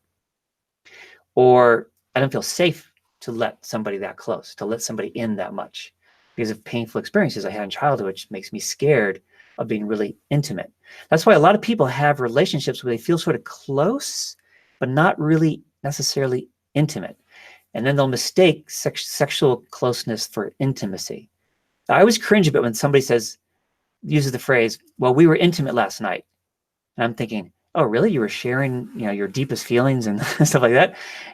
Or I don't feel safe to let somebody that close, to let somebody in that much because of painful experiences I had in childhood, which makes me scared of being really intimate. That's why a lot of people have relationships where they feel sort of close, but not really necessarily intimate. And then they'll mistake sexual closeness for intimacy. I always cringe a bit when somebody uses the phrase, well, we were intimate last night. And I'm thinking, oh, really? You were sharing, your deepest feelings and stuff like that?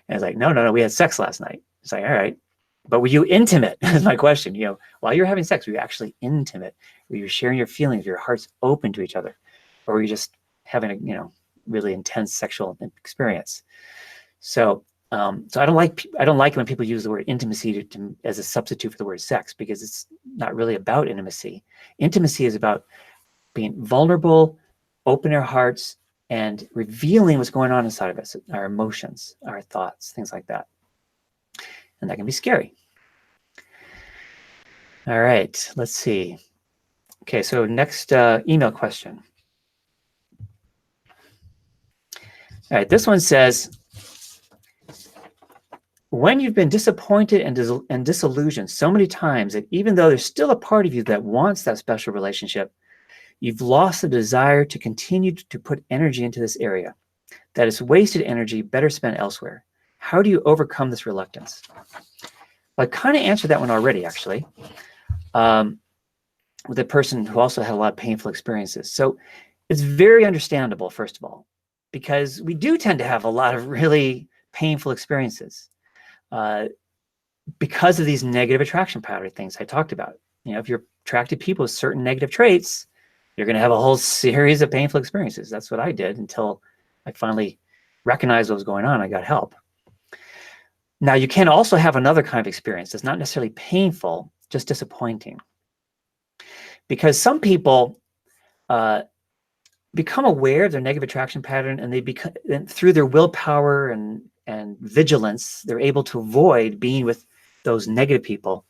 And it's like, no, we had sex last night. It's like, all right. But were you intimate? Is my question. While you're having sex, were you actually intimate? Were you sharing your feelings? Were your hearts open to each other? Or were you just having a, really intense sexual experience? So I don't like it when people use the word intimacy as a substitute for the word sex, because it's not really about intimacy. Intimacy is about being vulnerable, open our hearts, and revealing what's going on inside of us, our emotions, our thoughts, things like that. And that can be scary. All right, let's see. Okay, so next email question. All right, this one says, when you've been disappointed and disillusioned so many times that even though there's still a part of you that wants that special relationship, you've lost the desire to continue to put energy into this area. That is wasted energy better spent elsewhere. How do you overcome this reluctance? Well, I kind of answered that one already, actually, with a person who also had a lot of painful experiences. So it's very understandable, first of all, because we do tend to have a lot of really painful experiences because of these negative attraction pattern things I talked about. If you're attracted to people with certain negative traits, you're going to have a whole series of painful experiences. That's what I did until I finally recognized what was going on. I got help. Now, you can also have another kind of experience that's not necessarily painful, just disappointing. Because some people become aware of their negative attraction pattern, and through their willpower and vigilance, they're able to avoid being with those negative people,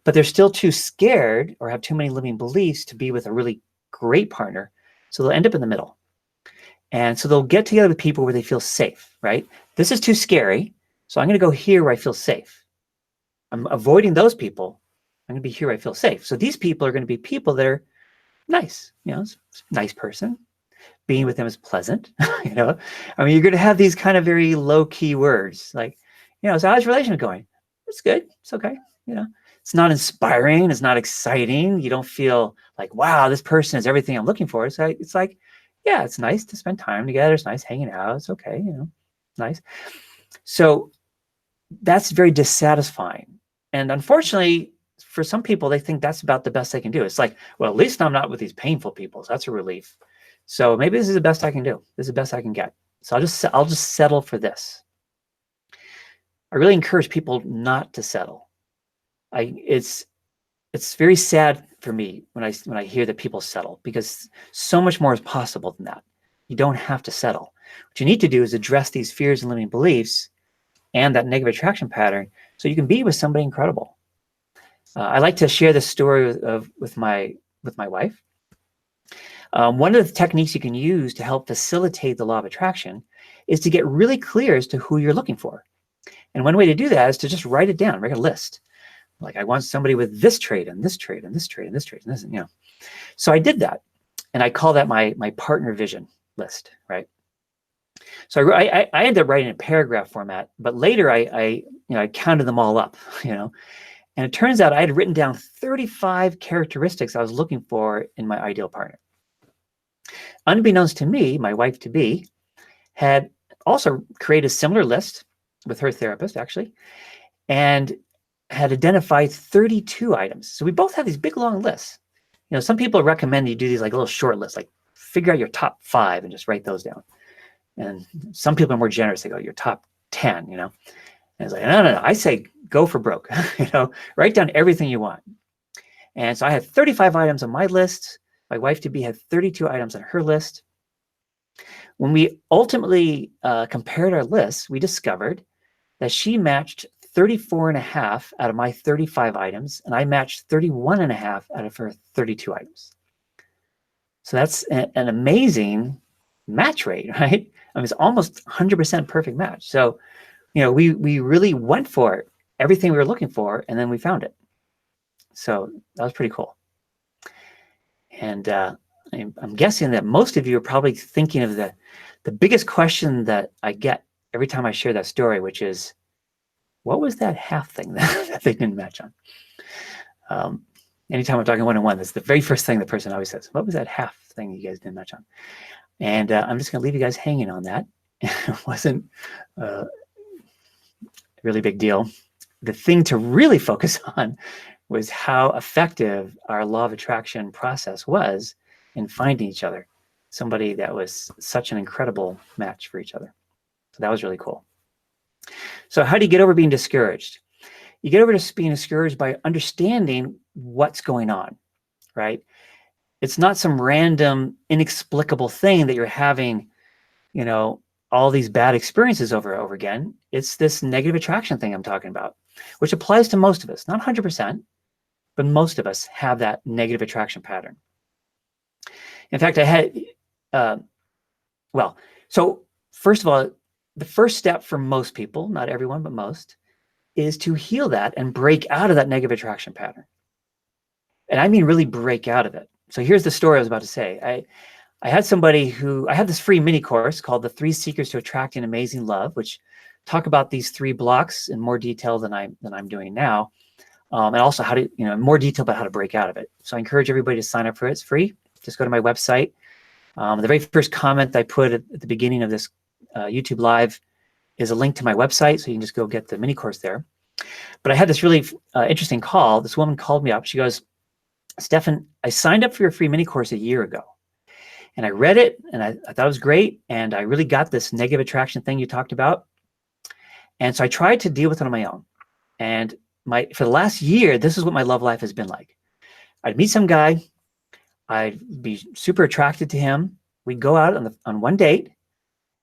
but they're still too scared or have too many limiting beliefs to be with a really great partner. So they'll end up in the middle. And so they'll get together with people where they feel safe, right? This is too scary, so I'm going to go here where I feel safe. I'm avoiding those people. I'm going to be here where I feel safe. So these people are going to be people that are nice. It's a nice person. Being with them is pleasant. You're going to have these kind of very low-key words like, so how's your relationship going? It's good. It's okay. It's not inspiring. It's not exciting. You don't feel like, wow, this person is everything I'm looking for. It's like, yeah, it's nice to spend time together. It's nice hanging out. It's okay. It's nice. So that's very dissatisfying. And unfortunately, for some people, they think that's about the best they can do. It's like, well, at least I'm not with these painful people. So that's a relief. So maybe this is the best I can do. This is the best I can get. So I'll just settle for this. I really encourage people not to settle. It's very sad for me when I hear that people settle, because so much more is possible than that. You don't have to settle. What you need to do is address these fears and limiting beliefs and that negative attraction pattern so you can be with somebody incredible. I like to share this story with my wife. One of the techniques you can use to help facilitate the law of attraction is to get really clear as to who you're looking for. And one way to do that is to just write it down, write a list. Like, I want somebody with this trait and this trait and this trait and this trait and this, So I did that, and I call that my partner vision list, right? So I ended up writing in paragraph format, but later I counted them all up, and it turns out I had written down 35 characteristics I was looking for in my ideal partner. Unbeknownst to me, my wife-to-be had also created a similar list with her therapist, actually, and had identified 32 items. So we both have these big, long lists. Some people recommend you do these like little short lists, like figure out your top 5 and just write those down. And some people are more generous. They go, your top 10, And it's like, no. I say go for broke, write down everything you want. And so I had 35 items on my list. My wife-to-be had 32 items on her list. When we ultimately compared our lists, we discovered that she matched 34.5 out of my 35 items, and I matched 31.5 out of her 32 items. So that's an amazing match rate, right? I mean, it's almost 100% perfect match. So, we really went for it, everything we were looking for, and then we found it. So that was pretty cool. And I'm guessing that most of you are probably thinking of the biggest question that I get every time I share that story, which is, what was that half thing that they didn't match on? Anytime I'm talking one-on-one, that's the very first thing the person always says. What was that half thing you guys didn't match on? And I'm just going to leave you guys hanging on that. It wasn't a really big deal. The thing to really focus on was how effective our law of attraction process was in finding each other, somebody that was such an incredible match for each other. So that was really cool. So how do you get over being discouraged? You get over being discouraged by understanding what's going on, right? It's not some random, inexplicable thing that you're having, all these bad experiences over and over again. It's this negative attraction thing I'm talking about, which applies to most of us, not 100%, but most of us have that negative attraction pattern. In fact, I had, so first of all, the first step for most people, not everyone, but most, is to heal that and break out of that negative attraction pattern. And I mean really break out of it. So here's the story I was about to say. I had somebody I had this free mini course called The 3 Secrets to Attracting Amazing Love, which talk about these 3 blocks in more detail than I'm doing now. And also how to, more detail about how to break out of it. So I encourage everybody to sign up for it. It's free. Just go to my website. The very first comment I put at the beginning of this YouTube live is a link to my website. So you can just go get the mini course there. But I had this really interesting call. This woman called me up. She goes, Stefan, I signed up for your free mini course a year ago. And I read it and I thought it was great. And I really got this negative attraction thing you talked about. And so I tried to deal with it on my own. And for the last year, this is what my love life has been like. I'd meet some guy. I'd be super attracted to him. We'd go out on one date.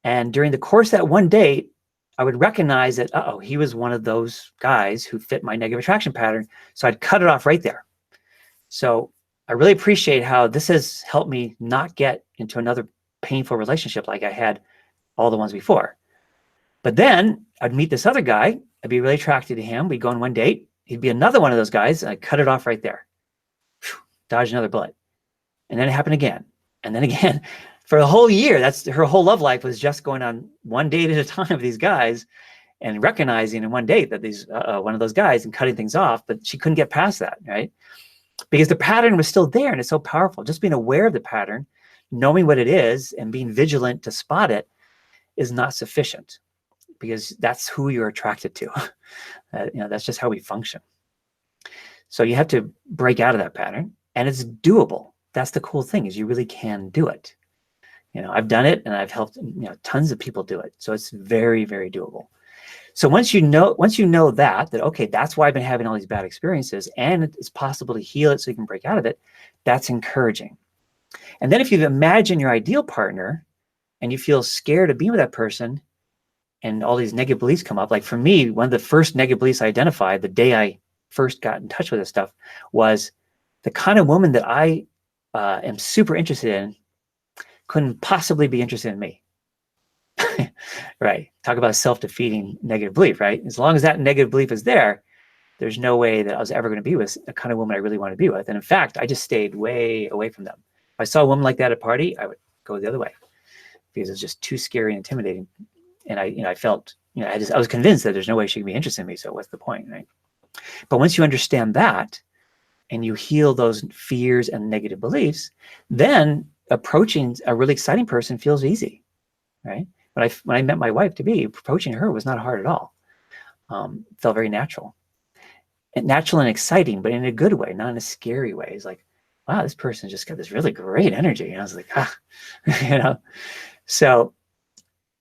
And during the course of that one date, I would recognize that, he was one of those guys who fit my negative attraction pattern. So I'd cut it off right there. So I really appreciate how this has helped me not get into another painful relationship like I had all the ones before. But then I'd meet this other guy. I'd be really attracted to him. We'd go on one date. He'd be another one of those guys. And I'd cut it off right there. Dodge another bullet. And then it happened again. And then again. For a whole year, that's her whole love life was just going on one date at a time with these guys and recognizing in one date that these one of those guys and cutting things off, but she couldn't get past that, right? Because the pattern was still there and it's so powerful. Just being aware of the pattern, knowing what it is and being vigilant to spot it is not sufficient because that's who you're attracted to. That's just how we function. So you have to break out of that pattern and it's doable. That's the cool thing is you really can do it. I've done it and I've helped, tons of people do it. So it's very, very doable. So once you know that, okay, that's why I've been having all these bad experiences and it's possible to heal it so you can break out of it, that's encouraging. And then if you imagine your ideal partner and you feel scared of being with that person and all these negative beliefs come up, like for me, one of the first negative beliefs I identified the day I first got in touch with this stuff was the kind of woman that I am super interested in couldn't possibly be interested in me. Right. Talk about a self-defeating negative belief, right? As long as that negative belief is there, there's no way that I was ever going to be with a kind of woman I really want to be with. And in fact, I just stayed way away from them. If I saw a woman like that at a party, I would go the other way because it's just too scary and intimidating. And I felt, I was convinced that there's no way she could be interested in me. So what's the point, right? But once you understand that and you heal those fears and negative beliefs, then approaching a really exciting person feels easy, right? When I met my wife to be, approaching her was not hard at all. Felt very natural. And natural and exciting, but in a good way, not in a scary way. It's like, wow, this person's just got this really great energy. And I was like, you know. So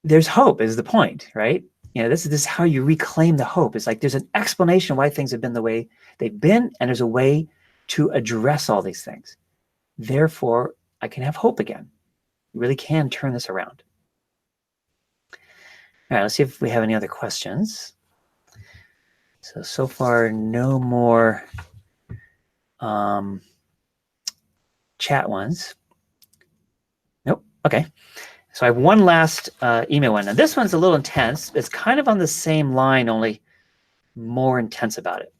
there's hope is the point, right? This is how you reclaim the hope. It's like there's an explanation why things have been the way they've been, and there's a way to address all these things. Therefore, I can have hope again. You really can turn this around. All right, let's see if we have any other questions. So far, no more chat ones. Nope. Okay. So I have one last email one. Now this one's a little intense. It's kind of on the same line, only more intense about it.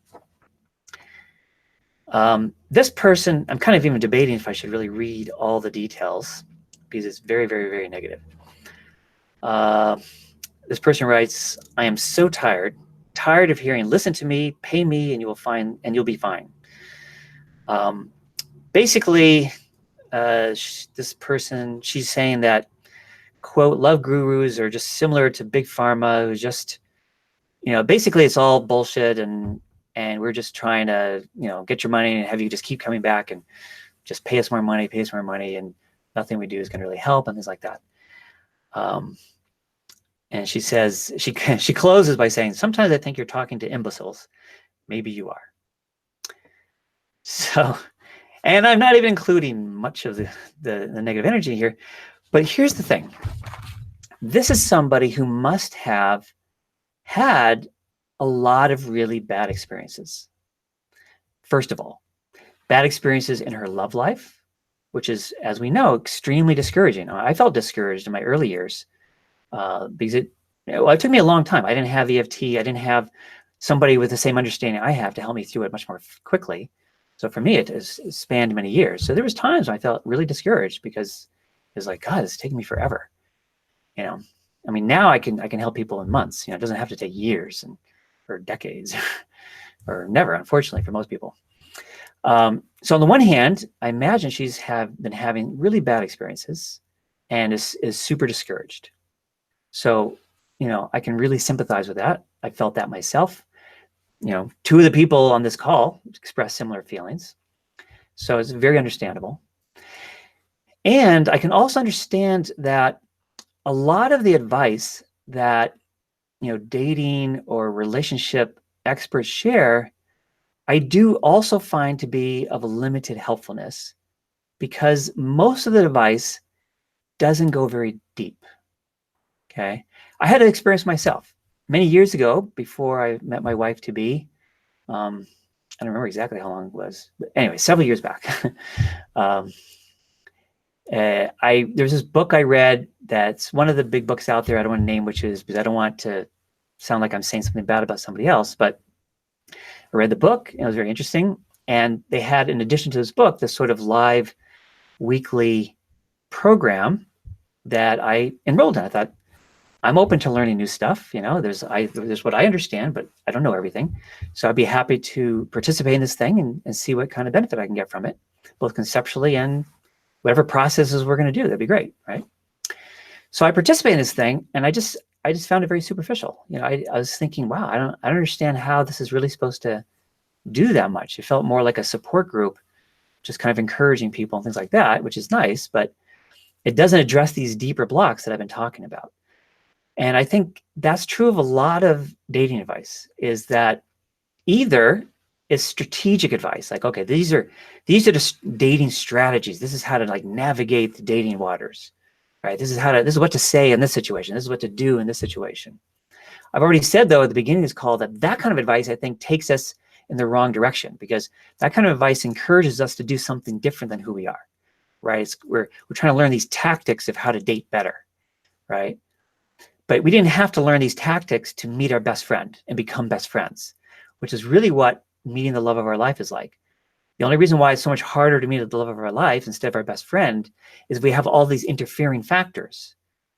This person, I'm kind of even debating if I should really read all the details because it's very, very, very negative. This person writes, I am so tired of hearing, listen to me, pay me, and you'll be fine. Basically, this person, she's saying that, quote, love gurus are just similar to big pharma, who's just, basically it's all bullshit, and we're just trying to, get your money and have you just keep coming back and just pay us more money, and nothing we do is going to really help, and things like that. And she says, she closes by saying, sometimes I think you're talking to imbeciles. Maybe you are. So, and I'm not even including much of the negative energy here, but here's the thing. This is somebody who must have had a lot of really bad experiences. First of all, bad experiences in her love life, which is, as we know, extremely discouraging. I felt discouraged in my early years because it took me a long time. I didn't have EFT. I didn't have somebody with the same understanding I have to help me through it much more quickly. So for me, it has spanned many years. So there was times when I felt really discouraged because it was like, God, it's taking me forever. I mean, now I can help people in months. It doesn't have to take years or decades or never, unfortunately, for most people. So on the one hand, I imagine she's been having really bad experiences and is super discouraged. So, I can really sympathize with that. I felt that myself. Two of the people on this call expressed similar feelings. So it's very understandable. And I can also understand that a lot of the advice that, dating or relationship experts share, I do also find to be of a limited helpfulness because most of the advice doesn't go very deep. Okay. I had an experience myself many years ago before I met my wife to be. I don't remember exactly how long it was, but anyway, several years back. There's this book I read that's one of the big books out there. I don't want to name which is because I don't want to sound like I'm saying something bad about somebody else, but I read the book and it was very interesting. And they had, in addition to this book, this sort of live weekly program that I enrolled in. I thought, I'm open to learning new stuff. There's what I understand, but I don't know everything. So I'd be happy to participate in this thing and see what kind of benefit I can get from it, both conceptually and whatever processes we're going to do. That'd be great, right? So I participated in this thing, and I just found it very superficial. I was thinking, wow, I don't understand how this is really supposed to do that much. It felt more like a support group, just kind of encouraging people and things like that, which is nice, but it doesn't address these deeper blocks that I've been talking about. And I think that's true of a lot of dating advice, is that either it's strategic advice, like, okay, these are the dating strategies. This is how to navigate the dating waters, right? This is what to say in this situation. This is what to do in this situation. I've already said, though, at the beginning of this call that kind of advice, I think, takes us in the wrong direction, because that kind of advice encourages us to do something different than who we are, right? We're trying to learn these tactics of how to date better, right? But we didn't have to learn these tactics to meet our best friend and become best friends, which is really what meeting the love of our life is like. The only reason why it's so much harder to meet the love of our life instead of our best friend is we have all these interfering factors.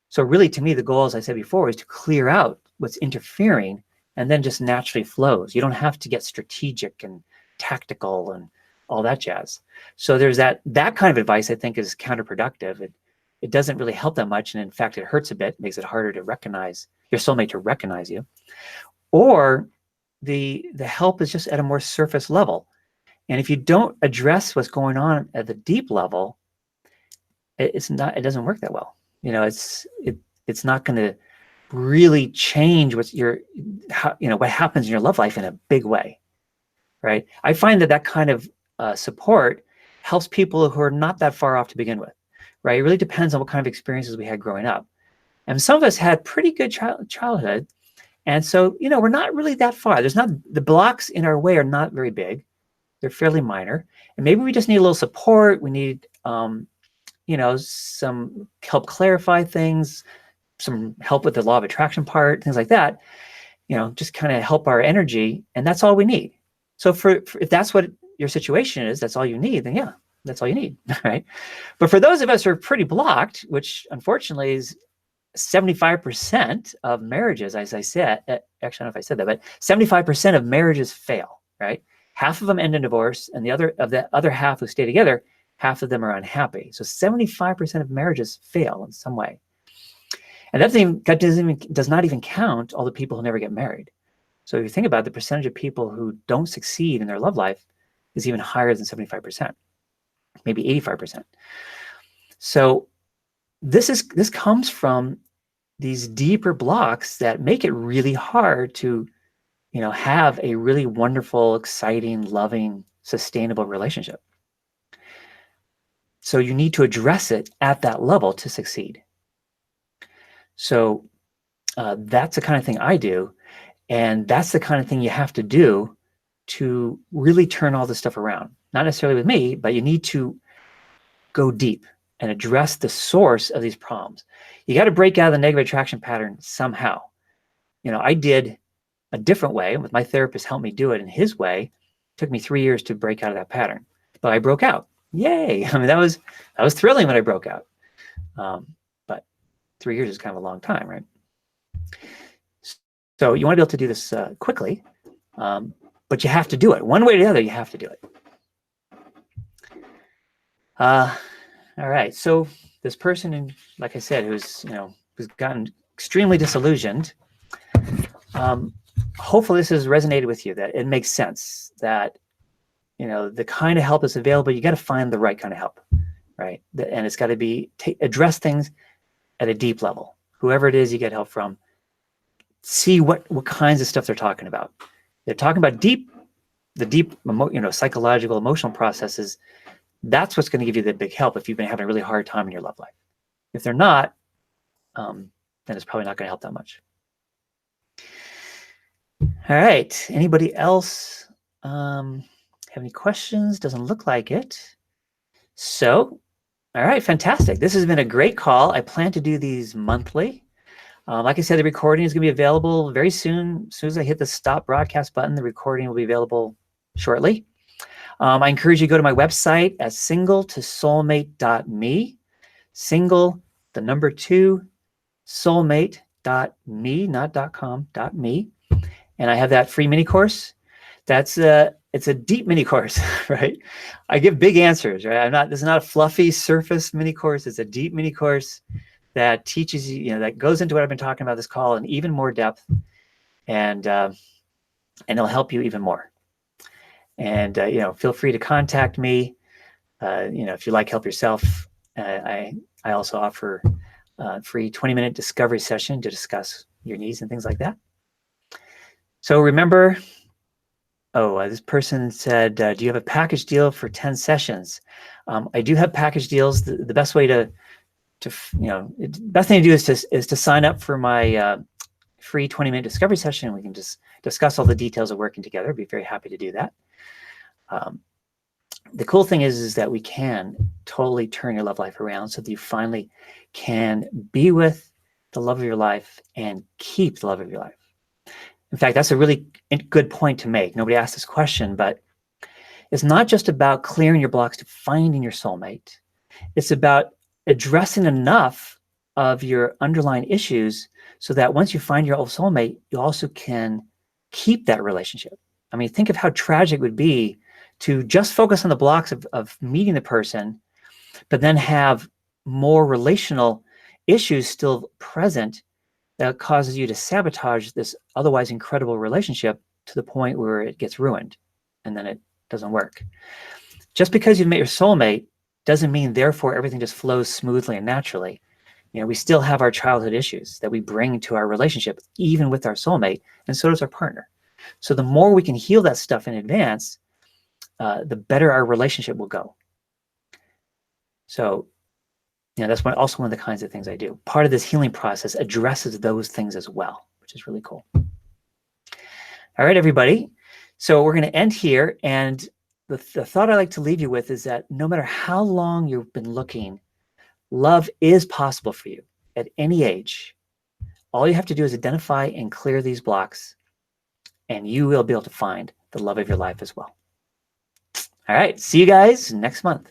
So really, to me, the goal, as I said before, is to clear out what's interfering and then just naturally flows. You don't have to get strategic and tactical and all that jazz. So there's that kind of advice I think is counterproductive. It doesn't really help that much. And in fact, it hurts a bit, makes it harder to recognize your soulmate, to recognize you. Or the help is just at a more surface level. And if you don't address what's going on at the deep level, it doesn't work that well. It's not going to really change what happens in your love life in a big way, right? I find that kind of support helps people who are not that far off to begin with, right? It really depends on what kind of experiences we had growing up. And some of us had pretty good childhood. And so, we're not really that far. The blocks in our way are not very big. They're fairly minor. And maybe we just need a little support. We need, some help clarify things, some help with the law of attraction part, things like that, just kind of help our energy. And that's all we need. So if that's what your situation is, that's all you need, then yeah, that's all you need, right? But for those of us who are pretty blocked, which unfortunately is 75% of marriages, as I said, actually, I don't know if I said that, but 75% of marriages fail, right? Half of them end in divorce, and the other half who stay together, half of them are unhappy. So 75% of marriages fail in some way. And that does not even count all the people who never get married. So if you think about it, the percentage of people who don't succeed in their love life is even higher than 75%, maybe 85%. So this comes from these deeper blocks that make it really hard to, have a really wonderful, exciting, loving, sustainable relationship. So you need to address it at that level to succeed. So that's the kind of thing I do. And that's the kind of thing you have to do to really turn all this stuff around. Not necessarily with me, but you need to go deep and address the source of these problems. You got to break out of the negative attraction pattern somehow. I did a different way. With my therapist helped me do it in his way. It took me 3 years to break out of that pattern, but I broke out. Yay! I mean, that was thrilling when I broke out. But 3 years is kind of a long time, right? So you want to be able to do this quickly, but you have to do it. One way or the other, you have to do it. All right. So this person, like I said, who's gotten extremely disillusioned. Hopefully this has resonated with you, that it makes sense that, the kind of help that's available, you got to find the right kind of help, right? And it's got to be address things at a deep level. Whoever it is you get help from, see what kinds of stuff they're talking about. They're talking about the deep, psychological, emotional processes. That's what's going to give you the big help if you've been having a really hard time in your love life. If they're not, then it's probably not going to help that much. All right. Anybody else have any questions? Doesn't look like it. So, all right, fantastic. This has been a great call. I plan to do these monthly. Like I said, the recording is going to be available very soon. As soon as I hit the stop broadcast button, the recording will be available shortly. I encourage you to go to my website at singletosoulmate.me. Single, the number 2, soulmate.me, not .com, .me. And I have that free mini course. It's a deep mini course, right? I give big answers, right? This is not a fluffy surface mini course. It's a deep mini course that teaches you, that goes into what I've been talking about this call in even more depth, and it'll help you even more. And feel free to contact me. If you like help yourself, I also offer a free 20-minute discovery session to discuss your needs and things like that. So remember, this person said, do you have a package deal for 10 sessions? I do have package deals. The best way the best thing to do is to sign up for my free 20-minute discovery session. We can just discuss all the details of working together. I'd be very happy to do that. The cool thing is that we can totally turn your love life around so that you finally can be with the love of your life and keep the love of your life. In fact, that's a really good point to make. Nobody asked this question, but it's not just about clearing your blocks to finding your soulmate. It's about addressing enough of your underlying issues so that once you find your old soulmate, you also can keep that relationship. I mean, think of how tragic it would be to just focus on the blocks of meeting the person, but then have more relational issues still present that causes you to sabotage this otherwise incredible relationship to the point where it gets ruined and then it doesn't work. Just because you've met your soulmate doesn't mean therefore everything just flows smoothly and naturally. You know, we still have our childhood issues that we bring to our relationship, even with our soulmate, and so does our partner. So the more we can heal that stuff in advance, the better our relationship will go. So, you know, that's also one of the kinds of things I do. Part of this healing process addresses those things as well, which is really cool. All right, everybody. So we're going to end here. And the thought I like to leave you with is that no matter how long you've been looking, love is possible for you at any age. All you have to do is identify and clear these blocks, and you will be able to find the love of your life as well. All right. See you guys next month.